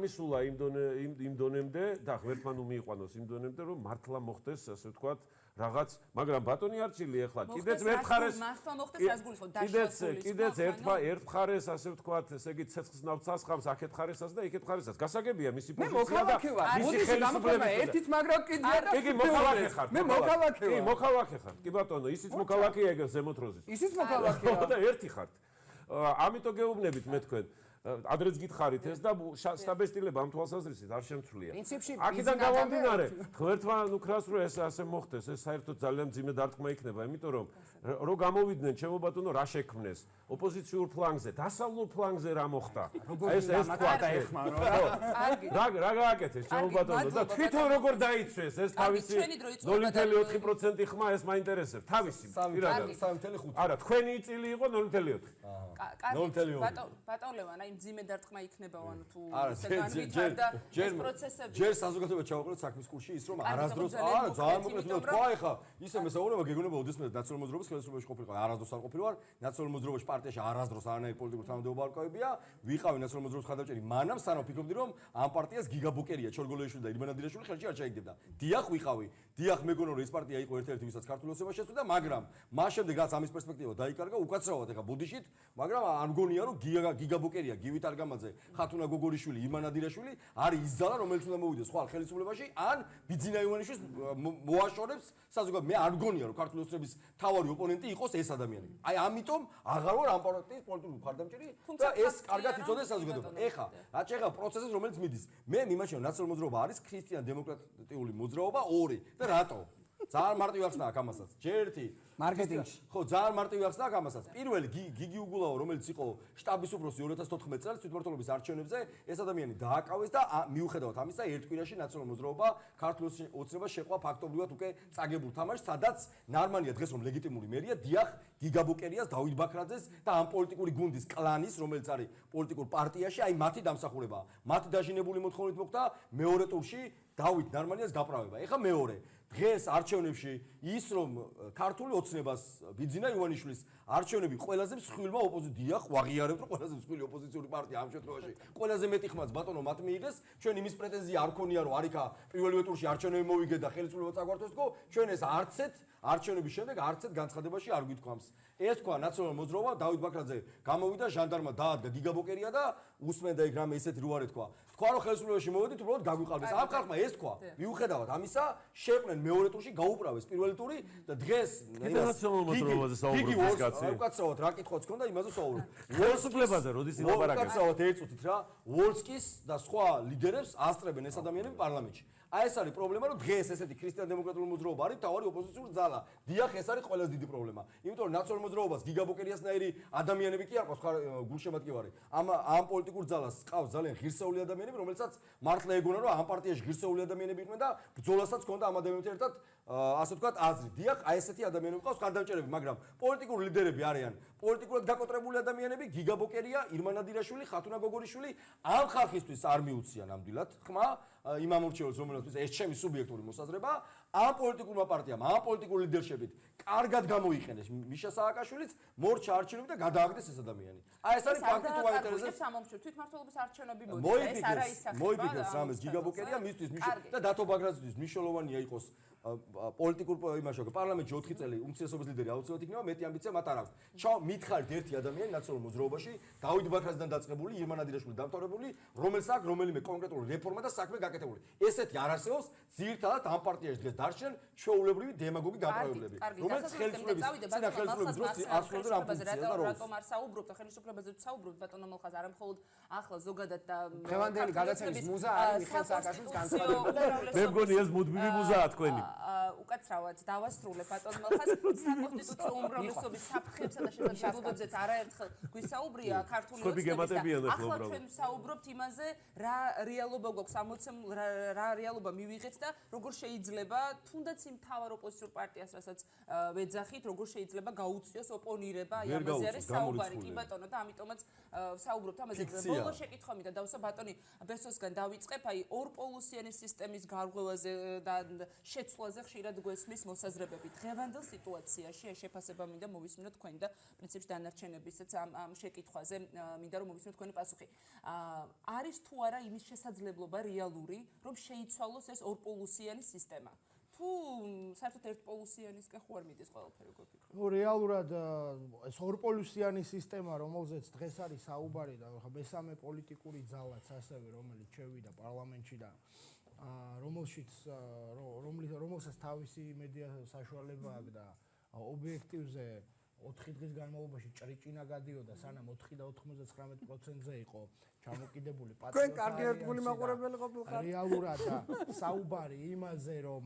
მისულა იმ დონემდე და ღმერთმა ნუ მიიყვანოს იმ დონემდე რომ მართლა მოხდეს ასე ვთქვათ რაღაც მაგრამ ბატონი არჩილი ახლა კიდეც კიდეც ერთ მხარეს ასე ვთქვათ ესე იგი ცეცხლს ნავცასხამს აქეთ ხარესაც და იქეთ ხარესაც გასაგებია მისი პოზიცია და მისი ხელისუფლება ერთით მაგრამ კიდე იგი მოქალაქე ხარ მე მოქალაქე კი მოქალაქე ხარ კი ბატონო ისიც მოქალაქეა ეგრე ზემოთროზის ისიც მოქალაქეა და ერთი ხართ ამიტომ გეუბნებით მე თქვენ ადრეც გითხარით ეს და სტაბესტილება ამ თვალსაზრისით არ შემცვლია. აქედან გამომდინარე, ღმერთმა ნუქრას რო ეს ასე მოხდეს, ეს საერთოდ ძალიან მძიმე დარტყმა იქნება, იმიტომ რომ რო გამოვიდნენ ჩემო ბატონო რა შექმნეს ოპოზიციურ ფლანგზე, დასავლურ ფლანგზე რა მოხდა. ეს თქვა და ეხმა რა გააკეთეს ჩემო ბატონო და თვითონ როგორ დაიცვეს ეს თავისი 0.4% ხმა ეს მაინტერესებს. თავისი. 3.5. არა, თქვენი წილი იყო 0.4. ბატონ ლევან, აი მძიმე დარტყმა იქნება ანუ თუ განვითარდა ეს პროცესები. ჯერ საზოგადოება ჩავაყოლოთ საქმის კურსში ის რომ არასდროს არა ძალიან მოკლედ თქვა ეხა ისე მესაუბრება გეგონება ოდესმე ნაციონალურ მოძრაობის ხელისუფლებაში ყოფილიყო არასდროს არ ყოფილი ვარ ნაციონალურ მოძრაობაში პარტიაში არასდროს არანაირი პოლიტიკური თანამდებობა არ ყავებია ვიყავი ნაციონალურ მოძრაობის ხარდამჭერი მანამ სანამ ფიქრობდი რომ ამ პარტიას გიგაბოკერია ჩორგოლოიშვილი და ირმან ადირაშვილი ხელში არ ჩაიგდებდა დიახ ვიყავი დიახ მეგონა რომ ეს პარტია იყო ერთ-ერთი ვისაც ქართულ ოცნება შეცვლა მაგრამ მას შემდეგ რაც ამის პერსპექტივა დაიკარგა უკაცრავად ეხა ბოდიშით მაგრამ არ მგონია რომ გიგაბოკერია გივით არგამაძე, ხათუნა გოგორიშვილი, ირმან ადირაშვილი არის ის ძალა, რომელიც უნდა მოვიდეს ხვალ ხელისუფლებაში, ან ბიძინა ივანიშვილს მოაშორებს საზოგადოება. მე არ მგონია, რომ ქართული ოცნების თავარი ოპონენტი იყოს ეს ადამიანი. აი ამიტომ აღარ ვარ ამ პარტიის პოლიტიკური მხარდამჭერი და ეს კარგად იცოდეს საზოგადოება. ეხა, რაც შეეხება პროცესს, რომელიც მიდის, მე მიმაჩნია ნაციონალური მოძრაობა არის ქრისტიან დემოკრატიული მოძრაობა 2 და რატო? ძალიან მარტივი ახსნა აქ ამასაც. ჯერტი მარკეტინგში. ხო, ძალიან მარტივი ახსნა აქ ამასაც. პირველი გიგი უგულაო, რომელიც იყო შტაბის უფროსი 2014 წელს თვითმმართველობის არჩევნებზე, ეს ადამიანი დააკავეს და მიუხედავად ამისა, ერთ კვირაში ნაციონალური მოძრაობა ქართულ ოცნებას შეყვა ფაქტობრივად უკვე წაგებულ თამაშს, სადაც ნარმანია დღეს რომ ლეგიტიმური მერია, დიახ, გიგაბოკერიას, დავით ბაქრაძეს და ამ პოლიტიკური გუნდის კლანის, რომელიც არის პოლიტიკურ პარტიაში, აი მათი დამსახურებაა. მათი დაჟინებული მოთხოვნით მოხდა მეორე ტურში დავით ნარმანიას გაправება. ეხა მეორე დღეს არჩევნებში ის რომ ქართული ოცნებას ბიძინა ივანიშვილის არჩევნები ყველაზე მსხვილმა ოპოზიცია ხვაღიარებთ რომ ყველაზე მსხვილი ოპოზიციური პარტია ამ შემთხვევაში ყველაზე მეტი ხმაც ბატონო მათ მიიღეს ჩვენ იმის პრეტენზია არ ქონია რომ არიქა პირველივე ტურში არჩევნები მოვიგე და ხელისუფლება წაგვართოს თქო ჩვენ ეს არცეთ არჩევნების შემდეგ არცეთ განცხადებაში არ გვითქვამს ეს თქვა ნაციონალურ მოძრაობა დავით ბაქრაძე გამოვიდა ჟანდარმა დაადგა გიგაბოკერია და უსმენდა იქ რამე ისეთი რუარი თქვა რომ ხელისუფლებაში მოვედით უბრალოდ გაგვიყალბეს ამ ხალხმა ეს თქვა მიუხედავად ამისა შეყვნენ მეორე ტურში გაუправეს პირველი ტური და დღეს ნაციონალურ მოძრაობაზე საუბრობს კაცი უკაცრავად რა კითხვაც ქონდა იმაზე საუბრობ ხელისუფლებაზე როდის ილაპარაკებს უკაცრავად ერთწუთით რა ვოლსკის და სხვა ლიდერებს ასწრებენ ეს ადამიანები პარლამენტში აი ეს არის პრობლემა რომ დღეს ესეთი ქრისტიან დემოკრატიული მოძრაობა არის თავარი ოპოზიციური ძალა დიახ ეს არის ყველაზე დიდი პრობლემა იმიტომ რომ ნაციონალურ მოძრაობას გიგაბოკერიასნაირი ადამიანები კი არ ყავს გულშემატკივარი ამ პოლიტიკურ ძალას ყავს ძალიან ღირსეული ადამიანები რომელსაც მართლა ეგონა რომ ამ პარტიაში ღირსეული ადამიანები იყვნენ და ბრძოლასაც ჰქონდა ამ ადამიანებთან ერთად ასე ვთქვათ აზრი დიახ აი ესეთი ადამიანები ყავს ხარდამჭერები მაგრამ პოლიტიკური ლიდერები არიან პოლიტიკურად გაკოტრებული ადამიანები გიგაბოკერია ირმან ადირაშვილი ხათუნა გოგორიშვილი ამ ხალხისთვის არ მიუციან ნამდვილად ხმა იმ ამორჩეულს, რომელსაც ეს ჩემი სუბიექტური მოსაზრება, ამ პოლიტიკურმა პარტიამ, ამ პოლიტიკურ ლიდერშიპით კარგად გამოიყენეს მიშა სააკაშვილიც, მორჩა არჩევნები და გადააგდეს ეს ადამიანი. აი ეს არის ფაქტი თუ აინტერესებს სამომშვიდ თვითმმართველობის არჩევნები მოდის, ეს არა ისახება. მოიფიქრეს რამეს გიგაბოკერია მისთვის და დათო ბაგრაძისთვის მნიშვნელოვანია იყოს პოლიტიკურ იმაში, პარლამენტში 4 წელი უმცირესობის ლიდერი აუცილებლად იქნება, მეტი ამბიცია მათ არ აქვს. მითხარით ერთი ადამიანი ნაციონალურ მოძრაობაში, დავით ბაქრაძიდან დაწყებული, ირმან ადირაშვილი დამთავრებული, რომელსაც აქვს რომელიმე კონკრეტული რეფორმა და საქმე გაკეთებული. ესეთი არ არსებობს, ძირითადად ამ პარტიაში დღეს დარჩენ ჩვეულებრივი დემაგოგი გამправებლები, რომელიც ხელისუფლების წინა ხელისუფლების დროს ასრულებდნენ ამ ფუნქციას და როლს. რატომ არ საუბრობთ ხელისუფლებაზე საუბრობთ ბატონო მოლხაზ არა მხოლოდ ახლა ზოგადად და დღევანდელი გადაცემის მუზა არის მიხეილ სააკაშვილის განცხადება. მე მგონი ეს მუდმივი მუზაა თქვენი. უკაცრავად დავასრულებ ბატონ მოლხაზ საკონსტიტუციო უმრავლესობის საფრთხებსა და შესაძლებლობებზეც არაერთხელ გვისაუბრია ქართული ოცნების. ახლა ჩვენ ვსაუბრობთ იმაზე, რა რეალობა გვაქვს ამოცემული, რა რეალობა მივიღეთ და როგორ შეიძლება თუნდაც იმ მთავარ ოპოზიციურ პარტიას, რასაც ვეძახით, როგორ შეიძლება გაუწიოს ოპონირება, აი ამაზე არის საუბარი. კი ბატონო და ამიტომაც ვსაუბრობთ ამაზე. ბოლო შეკითხვა მინდა დავსვა ბატონი ბესოსგან დავიწყებ, აი ორპოლუსიანი სისტემის გარღვევაზე და შეცვლაზე ხშირად გვესმის მოსაზრებები. დღევანდელ სიტუაციაში ეს შეფასება მინდა მოვისმინოთ თქვენ და პრინციპში დანარჩენებისაც ამ შეკითხვაზე მინდა რომ მოვისმინოთ თქვენი პასუხი. არის თუ არა იმის შესაძლებლობა რეალური, რომ შეიცვალოს ეს ორპოლუსიანი სისტემა? თუ საერთოდ ერთპოლუსიანისკენ ხო არ მიდის ყველაფერი გოფიქრობ? რეალურად ეს ორპოლუსიანი სისტემა, რომელზეც დღეს არის საუბარი და მესამე პოლიტიკური ძალაც ასევე, რომელიც შევიდა პარლამენტში და რომელსაც თავისი მედია საშუალება აქვს და ობიექტივზე 4 დღის განმავლობაში ჭრიჭინა გადიოდა, სანამ 4 და 99%-ზე იყო ჩამოკიდებული პატრიოტი. თქვენ კარგი ერთგული მაყურებელი ყოფილიყავთ. რეალურად საუბარი იმაზე, რომ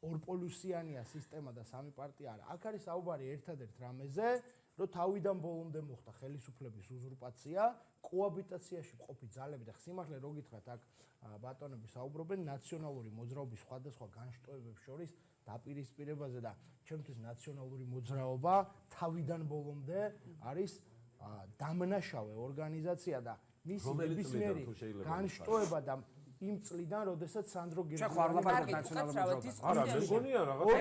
ორპოლუსიანია სისტემა და სამი პარტია არა. აქ არის საუბარი ერთადერთ რამეზე, რომ თავიდან ბოლომდე მოხდა ხელისუფლების უზურპაცია, კოაბიტაციაში მყოფი ძალები და სიმართლე რო გითხრათ, აქ ბატონები საუბრობენ ნაციონალური მოძრაობის სხვადასხვა განშტოებებს შორის დაპირისპირებაზე და ჩემთვის ნაციონალური მოძრაობა თავიდან ბოლომდე არის დამნაშავე ორგანიზაცია და მისი ნებისმიერი განშტოება და იმ წლიდან, როდესაც სანდრო გირგულიანი შეხვარლაპარაკეთ ნაციონალურ მოძრაობას. არა, მე მგონია რაღაცა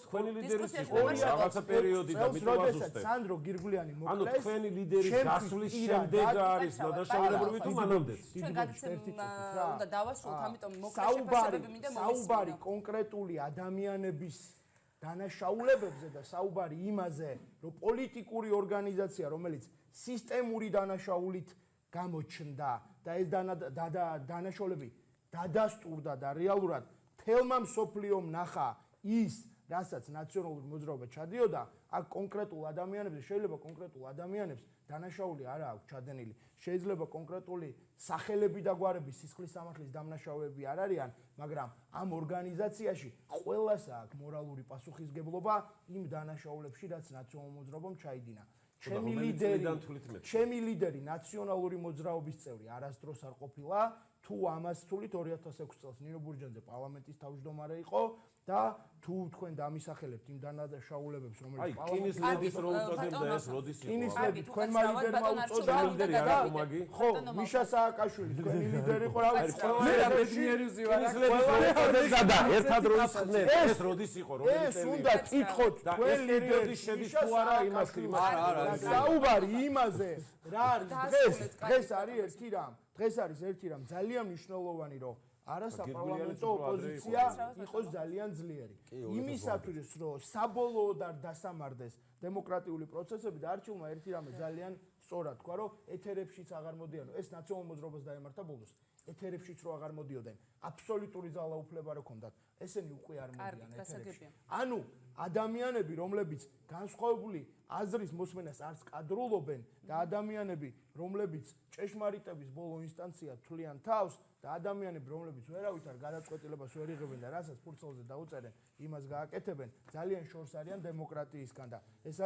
თქვენი ლიდერის იყო რაღაცა პერიოდი და მით როდესაც სანდრო გირგულიანი მოკლეს. ანუ თქვენი ლიდერის გასვლის შემდეგ არის დანაშაულებრივი თუ მანამდე. ჩვენ გადაცემა უნდა დავასრულოთ, ამიტომ მოკლე შეფასებები მინდა მოვისმინოთ. საუბარი კონკრეტული ადამიანების დანაშაულებებზე და საუბარი იმაზე, რომ პოლიტიკური ორგანიზაცია, რომელიც სისტემური დანაშაულით გამოჩნდა და ეს დანაშაულები დადასტურდა და რეალურად თელმა მსოფლიომ ნახა ის, რასაც ნაციონალური მოძრაობა ჩადიოდა, აქ კონკრეტულ ადამიანებს შეიძლება კონკრეტულ ადამიანებს დანაშაული არა აქვს ჩადენილი. შეიძლება კონკრეტული სახელები და გვარები სისხლის სამართლის დამნაშავეები არ არიან, მაგრამ ამ ორგანიზაციაში ყველას აქვს მორალური პასუხისგებლობა იმ დანაშაულებში, რაც ნაციონალურ მოძრაობამ ჩაიდინა. ჩემი ლიდერი ნაციონალური მოძრაობის წევრი არასდროს არ ყოფილა, თუ ამას თulit 2006 წელს ნინო ბურჯანძე პარლამენტის თავმჯდომარე იყო და თუ თქვენ დამისახელებთ იმ დანაშაულებებს, რომელიც პარლამენტის ლედის რო უწოდებდა ეს როდის იყო? ინის ლედი თქვენმა ლიდერმა უწოდა ლიდერი არა უმაგი? ხო, მიშა სააკაშვილი თქვენი ლიდერი იყო, რა ვიცი. მე რა ბედნიერუზი ვარ. ინის ლედის რო უწოდებდა და ერთად რო ისხდნენ, ეს როდის იყო? ეს უნდა თითქოს თქვენ ლიდერი შედის თუ არა იმას არა. საუბარი იმაზე, რა არის დღეს არის ერთი რამ. დღეს არის ერთი რამ ძალიან მნიშვნელოვანი, რომ არა საპარლამენტო ოპოზიცია იყოს ძალიან ძლიერი. იმისათვის, რომ საბოლოოდ არ დასამარდეს დემოკრატიული პროცესები და არჩილმა ერთი რამე ძალიან სწორად თქვა, რომ ეთერებშიც აღარ მოდიან. ეს ნაციონალურ მოძრაობას დაემართა ბოლოს. ეთერებშიც რო აღარ მოდიოდნენ, აბსოლუტური ძალაუფლება რო ქონდათ, ესენი უკვე არ მოდიან ეთერებში. ანუ ადამიანები, რომლებიც განსხვავებული აზრის მოსმენას არც კადრულობენ და ადამიანები, რომლებიც ჭეშმარიტების ბოლო ინსტანცია თვლიან თავს და ადამიანები, რომლებიც ვერავითარ გადაწყვეტილებას ვერ იღებენ და რასაც ფურცელზე დაუწერენ, იმას გააკეთებენ, ძალიან შორს არიან დემოკრატიისგან და ეს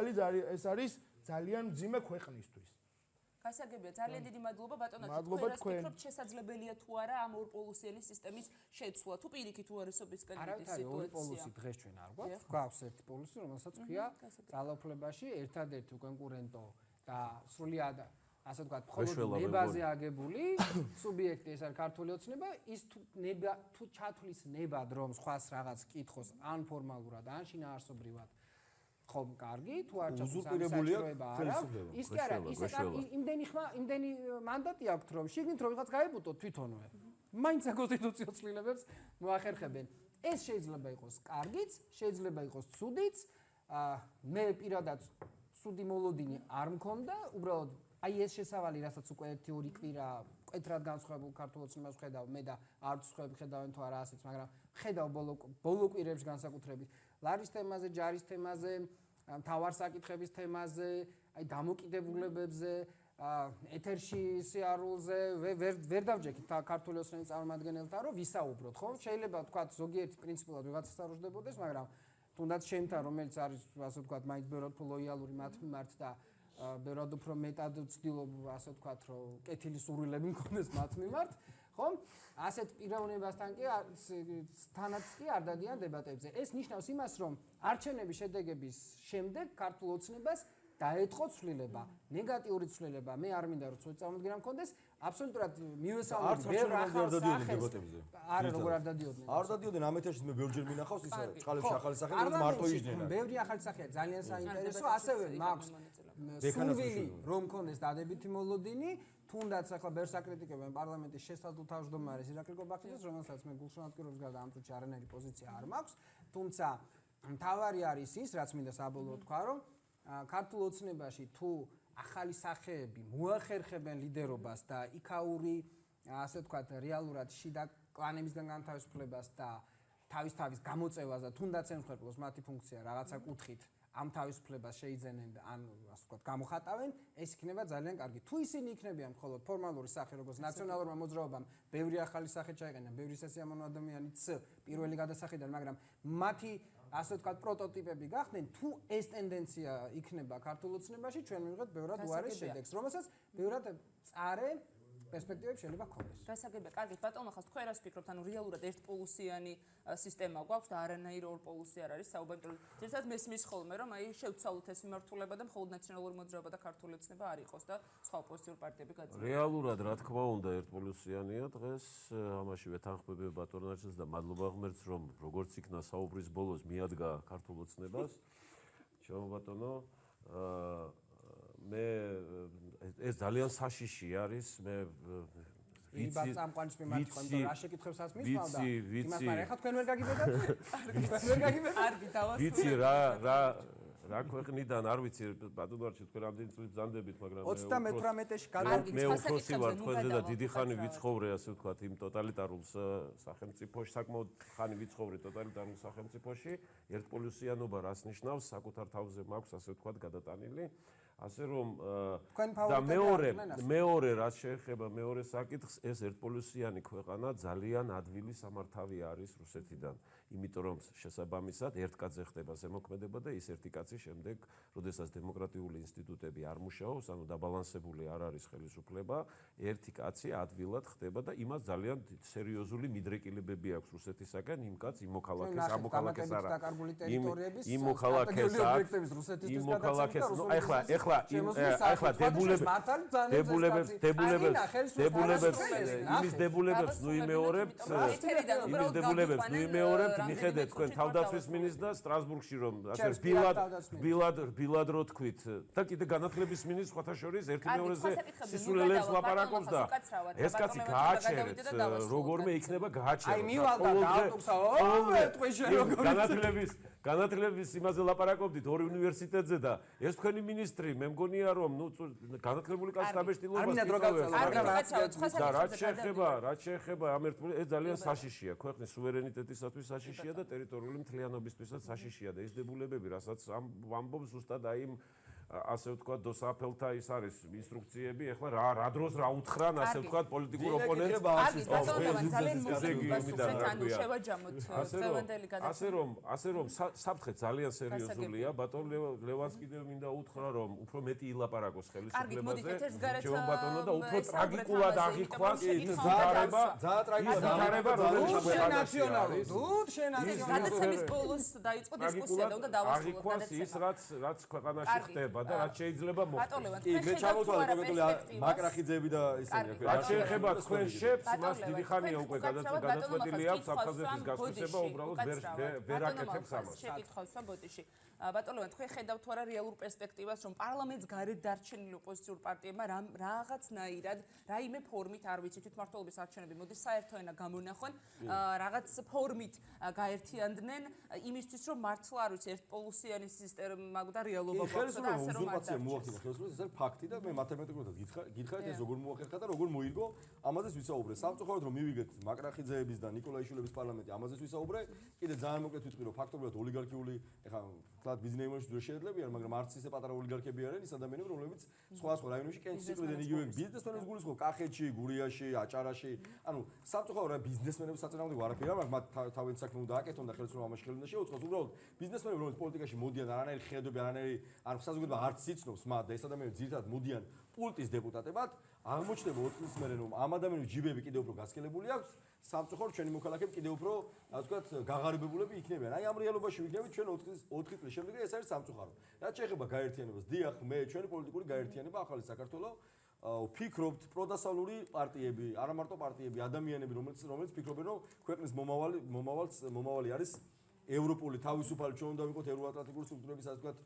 არის ძალიან მძიმე ქვეყნისთვის. გასაგებია, ძალიან დიდი მადლობა ბატონო. თქვენ შესაძლებელია თუ არა ამ ორპოლუსიანი სისტემის შეცვლა, თუ პირიქით უარესობისკენ მიდის სიტუაცია. ორპოლუსი დღეს ჩვენ არ გვაქვს, გვაქვს ერთი პოლუსი, რომელსაც ქვია ძალაუფლებაში ერთადერთი კონკურენტო და სრულიად ასე ვთქვათ, მხოლოდ ნებაზე აგებული სუბიექტი ეს არის ქართული ოცნება, ის თუ ჩათვლის ნებად რომ სხვას რაღაც კითხოს ან ფორმალურად, ან შინაარსობრივად ხომ კარგი, თუ არ ჩათვლის ამსაჭიროება არა, ის კი არა, ისე კარგი, იმდენი მანდატი აქვთ რომ შიგნით რომ ვიღაც გაებუტოთ თვითონვე. მაინც საკონსტიტუციო ცვლილებებს მოახერხებენ. ეს შეიძლება იყოს კარგიც, შეიძლება იყოს ცუდიც. მე პირადად ცუდი მოლოდინი არ მქონდა, უბრალოდ აი ეს შესავალი, რასაც უკვე 1-2 კვირა მკვეთრად განსხვავებულ ქართულ ოცნებას ვხედავ, მე და არც სხვები ხედავენ თუ არა ასეც, მაგრამ ხედავ ბოლო კვირებში განსაკუთრებით ლარის თემაზე, ჯარის თემაზე, მთავარ საკითხების თემაზე, აი დამოკიდებულებებზე, ეთერში სიარულზე ვერ დავჯექით ქართული ოცნების წარმომადგენელთან რომ ვისაუბროთ, ხო? შეიძლება ვთქვათ ზოგიერთი პრინციპულად ვიღაცას არ უშდებოდეს, მაგრამ თუნდაც ჩემთან რომელიც არის ასე ვთქვათ მაინც ბევრად უფრო ლოიალური მათ მიმართ და ბევრად უფრო მეტად ვცდილობ ასე ვთქვათ რომ კეთილი სურვილები მქონდეს მათ მიმართ, ხო? ასეთ პიროვნებასთან კი თანაც კი არ დადიან დებატებზე. ეს ნიშნავს იმას, რომ არჩევნების შედეგების შემდეგ ქართულ ოცნებას დაეწყო ცვლილება, ნეგატიური ცვლილება. მე არ მინდა რომ წამოდგენა მქონდეს, აბსოლუტურად მივესალმები ბევრ ახალ დებატებზე. არა, როგორ არ დადიოდნენ. არ დადიოდნენ, ამ ეთერში მე ბევრჯერ მინახავს ისა წყალებში ახალი სახე, რომელიც მარტო იჯდნენ. ბევრი ახალი სახეა, ძალიან საინტერესო, ასევე მაქვს სურვილი რომ მქონდეს დადებითი მოლოდინი, თუნდაც ახლა ბევრს აკრიტიკებენ პარლამენტის შესაძლო თავმჯდომარეს ირაკლი გობაქიძეს, რომელსაც მე გულშემატკივრობის გარდა ამ წუთში არანაირი პოზიცია არ მაქვს, თუმცა მთავარი არის ის, რაც მინდა საბოლოოდ თქვა, რომ ქართულ ოცნებაში თუ ახალი სახეები მოახერხებენ ლიდერობას და იქაური ასე ვთქვათ რეალურად შიდა კლანებისგან განთავისუფლებას და თავის გამოწევას და თუნდაც ემსხვერპლოს მათი ფუნქცია რაღაცა კუთხით ამ თავისუფლებას შეიძენენ და ან ასე ვთქვათ გამოხატავენ, ეს იქნება ძალიან კარგი. თუ ისინი იქნებიან მხოლოდ ფორმალური სახე, როგორც ნაციონალურმა მოძრაობამ ბევრი ახალი სახე ჩაიყენა, ბევრი სასიამოვნო ადამიანიც პირველი გადასახედან, მაგრამ მათი ასე ვთქვათ პროტოტიპები გახდნენ, თუ ეს ტენდენცია იქნება ქართულ ოცნებაში, ჩვენ მივიღეთ ბევრად უარეს შედეგს, რომელსაც ბევრად წარე პერსპექტივები შეიძლება გქონდეს. გასაგებია, კარგი, ბატონო, ხას თქვენ რას ფიქრობთ? ანუ რეალურად ერთპოლუსიანი სისტემა გვაქვს და არანაირი ორპოლუსი არ არის საუბარი. ზოგადად მესმის ხოლმე, რომ აი შევცვალოთ ეს მიმართულება და მხოლოდ ნაციონალური მოძრაობა და ქართული ოცნება არ იყოს და სხვა ოპოზიციური პარტიები გაძლიერდეს. რეალურად, რა თქმა უნდა, ერთპოლუსიანია დღეს, ამაში ვეთანხმები ბატონაჩს და მადლობა ღმერთს, რომ როგორც იქნა საუბრის ბოლოს მიადგა ქართულ ოცნებას. ჩემო ბატონო, მე ეს ძალიან საშიში არის, მე ვიცი წამყვანის მიმართ კონტროლ რა შეკითხვებსაც მისმავდა იმას მაგრამ ეხლა თქვენ ვერ გაგიბედათ? ვერ გაგიბედათ? კარგი, დავასრულე. ვიცი რა ქვეყნიდან არ ვიცი ბატონო არჩი თქვენ ამდენი წლით ბრძანდებით, მაგრამ 38-ში მე უფროსი ვარ თქვენზე და დიდი ხანი ვიცხოვრე ასე ვთქვათ იმ ტოტალიტარულ სახელმწიფოში, საკმაოდ ხანი ვიცხოვრე ტოტალიტარულ სახელმწიფოში. ერთპოლუსიანობა რას ნიშნავს? საკუთარ თავზე მაქვს ასე ვთქვათ გადატანილი. ასე რომ და მეორე რაც შეეხება მეორე საკითხს, ეს ერთპოლუსიანი ქვეყანა ძალიან ადვილი სამართავი არის რუსეთიდან, იმიტომ რომ შესაბამისად ერთ კაცზე ხდება ზემოქმედება და ის ერთი კაცი შემდეგ, როდესაც დემოკრატიული ინსტიტუტები არ მუშაობს, ანუ დაბალანსებული არ არის ხელისუფლება, ერთი კაცი ადვილად ხდება და იმას ძალიან სერიოზული მიდრეკილებები აქვს რუსეთისაგან, იმ კაც იმ მოქალაქეს, ამ მოქალაქეს არა. იმ მოქალაქეს ახლა დებულებებს ნუ იმეორებთ, მიხედეთ თქვენ თავდაცვის მინისტრს სტრასბურგში რომ ასე ბილად რო თქვით და კიდე განათლების მინისტრს სხვათა შორის ერთი მეორეზე სისულელებს ლაპარაკობს და ეს კაცი გააჩერეთ, როგორმე იქნება გააჩეროთ. აი მივალდა დაავტოქსა, განათლების იმაზე ლაპარაკობდით ორი უნივერსიტეტზე და ეს თქვენი მინისტრი მე მგონია რომ ნუ განათლებული კაცი დაბეჭდილობას და რაც შეეხება ამ ერთპოლუსიანობას ეს ძალიან საშიშია ქვეყნის სუვერენიტეტისათვის საშიშია და ტერიტორიული მთლიანობისთვისაც საშიშია და ეს დებულებები რასაც ამბობს ზუსტად აი იმ ასე ვთქვათ დოსაფელთა ის არის ინსტრუქციები ახლა რა დროს რა უთხრან ასე ვთქვათ პოლიტიკურ ოპონენტს ასე რომ საფრთხე ძალიან სერიოზულია ბატონ ლევანს კიდევ მინდა უთხრა რომ უფრო მეტი ილაპარაკოს ხელისუფლებაზე ჩემო ბატონო და უფრო ტრაგიკულად აღიქვას ზაატრაგიკულად გადაცემის ბოლოს დაიწყო დისკუსია და უნდა დავასრულოთ აღიქვას ის რაც ქვეყანაში ხდება ეხება და რაც შეიძლება მოხდეს. კი, მე ჩამოთვალე კონკრეტული მაკრახიძეები და ისინი აქ. რაც შეეხება თქვენ შეფს, მას დიდი ხანია უკვე გადაწყვეტილი აქვს აფხაზეთის გასხვისება, უბრალოდ ვერ აკეთებს ამას. შეკითხვასა ბოდიში. ბატონო, თქვენ ხედავთ თუ არა რეალურ პერსპექტივას, რომ პარლამენტს გარეთ დარჩენილი ოპოზიციურ პარტიებმა რაღაცნაირად, რაიმე ფორმით, არ ვიცი, თვითმმართველობის არჩევნები მოდის საერთო ენა გამონახონ, რაღაც ფორმით გაერთიანდნენ იმისთვის, რომ მართლა არ ვიცი, ერთპოლუსიანი სისტემა და რეალობა გვაქვს და ასე რომ არ დარჩენს. მოახდინა ხელისუფლებას, ეს არის ფაქტი და მე მათემატიკურად გითხარით ეს როგორ მოახერხა და როგორ მოიგო, ამაზეც ვისაუბრე. სამწუხაროდ რომ მივიგეთ მაკრახიძეების და ნიკოლაიშვილების პარლამენტი, ამაზეც ვისაუბრე. კიდე ძალიან მოკლედ ვიტყვი, რომ ფაქტობრივად ოლიგარქიული, ეხლა ვთქვათ ბიზნესმენებში ვერ შეეძლებიან, მაგრამ არც ისე პატარა ოლიგარქები არიან, ის ადამიანები, რომლებიც სხვა რაიონებში კენჭის სიკვდილიდან იგივე ბიზნესმენებს გულისხმობ, კახეთში, გურიაში, აჭარაში. ანუ სამწუხაროდ რა ბიზნესმენების საწინააღმდეგო არაფერი არ მაქვს, მათ თავიანთი საქმე უნდა აკეთონ და ხელისუფლება ამაში ხელი უნდა შეუწყოს. უბრალოდ ბიზნესმენები, რომლებიც პოლიტიკაში მოდიან, არანაირი ხედვები, არანაირი ანუ საზოგადოება არც იცნობს მათ და ეს ადამიანები ძირითადად მოდიან პულტის დეპუტატებად, აღმოჩნდება 4 წლის მერე რომ ამ ადამიანების ჯიბები კიდევ უფრო გასკელებული აქვს. სამწუხაროდ ჩვენი მოქალაქეები კიდევ უფრო, ასე ვთქვათ, გაღარიბებულები იქნებიან. აი ამ რეალობაში ვიქნებით ჩვენ 4 წლის შემდეგ და ეს არის სამწუხარო. რაც შეეხება გაერთიანებას, დიახ, მე ჩვენი პოლიტიკური გაერთიანება ახალი საქართველო ვფიქრობთ პროდასავლური პარტიები, არა მარტო პარტიები, ადამიანები, რომელიც ფიქრობენ, რომ ქვეყნის მომავალი არის ევროპული თავისუფალი, ჩვენ უნდა ვიყოთ ევროატლანტიკური სტრუქტურების, ასე ვთქვათ,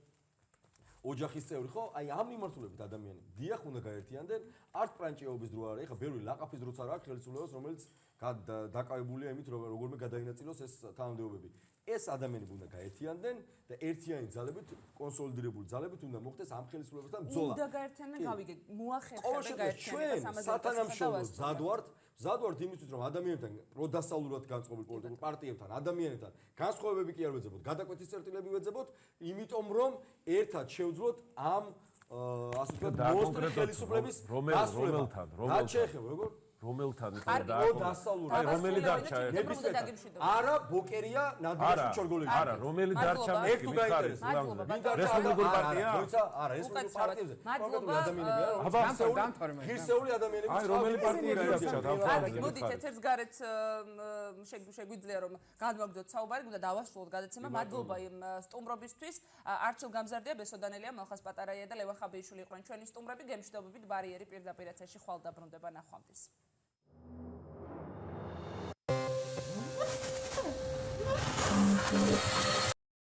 ოჯახის წევრი, ხო? აი ამ მიმართულებით ადამიანები დიახ უნდა გაერთიანდნენ, არც პრანჭიაობის დრო არა, ეხა ბევრი ლაყაფის დროც არ აქვს ხელისუფლებას, რომელიც დაკავებულია იმით, რომ როგორმე გადაინაწილოს ეს თანამდებობები. ეს ადამიანები უნდა გაერთიანდნენ და ერთიანი ძალებით, კონსოლიდირებული ძალებით უნდა მოხდეს ამ ხელისუფლებასთან ბრძოლა. უნდა გაერთიანდნენ, გავიგე, მოახერხებენ გაერთიანებას ამაზე. სათანამშრომლო ზადვართ იმისთვის, რომ ადამიანებთან პროდასავლურად განწყობილ პოლიტიკურ პარტიებთან, ადამიანებთან განსხვავებები კი არ ვეძებოთ, გადაკვეთის წერტილები ვეძებოთ, იმიტომ რომ ერთად შევძლოთ ამ ასე ვთქვათ, მოსტრი ხელისუფლების რომელთან რაც შეეხება, როგორ რომელთან აი რომელი დარჩა არა ბოკერია ნადირაში ჩორგოლები არა რომელი დარჩა ერთ თუ გაინტერესებს რესპუბლიკური პარტია როცა არა რესპუბლიკური პარტიებზე კონკრეტული ადამიანები არა დამთავრე ღირსეული ადამიანები აი რომელი პარტიები დარჩა დამთავრებული მოდით ეთერს გარეთ შეგვიძლია რომ გადმოგდოთ საუბარი უნდა დავასრულოთ გადაცემა მადლობა იმ სტუმრობისთვის არჩილ გამზარდია ბესოდანელია მალხაზ პატარაია და ლევან ხაბეიშვილი იყვნენ ჩვენი სტუმრები გემშვიდობებით ბარიერი პირდაპირ ეთერში ხვალ დაბრუნდება ნახვამდის Thank you.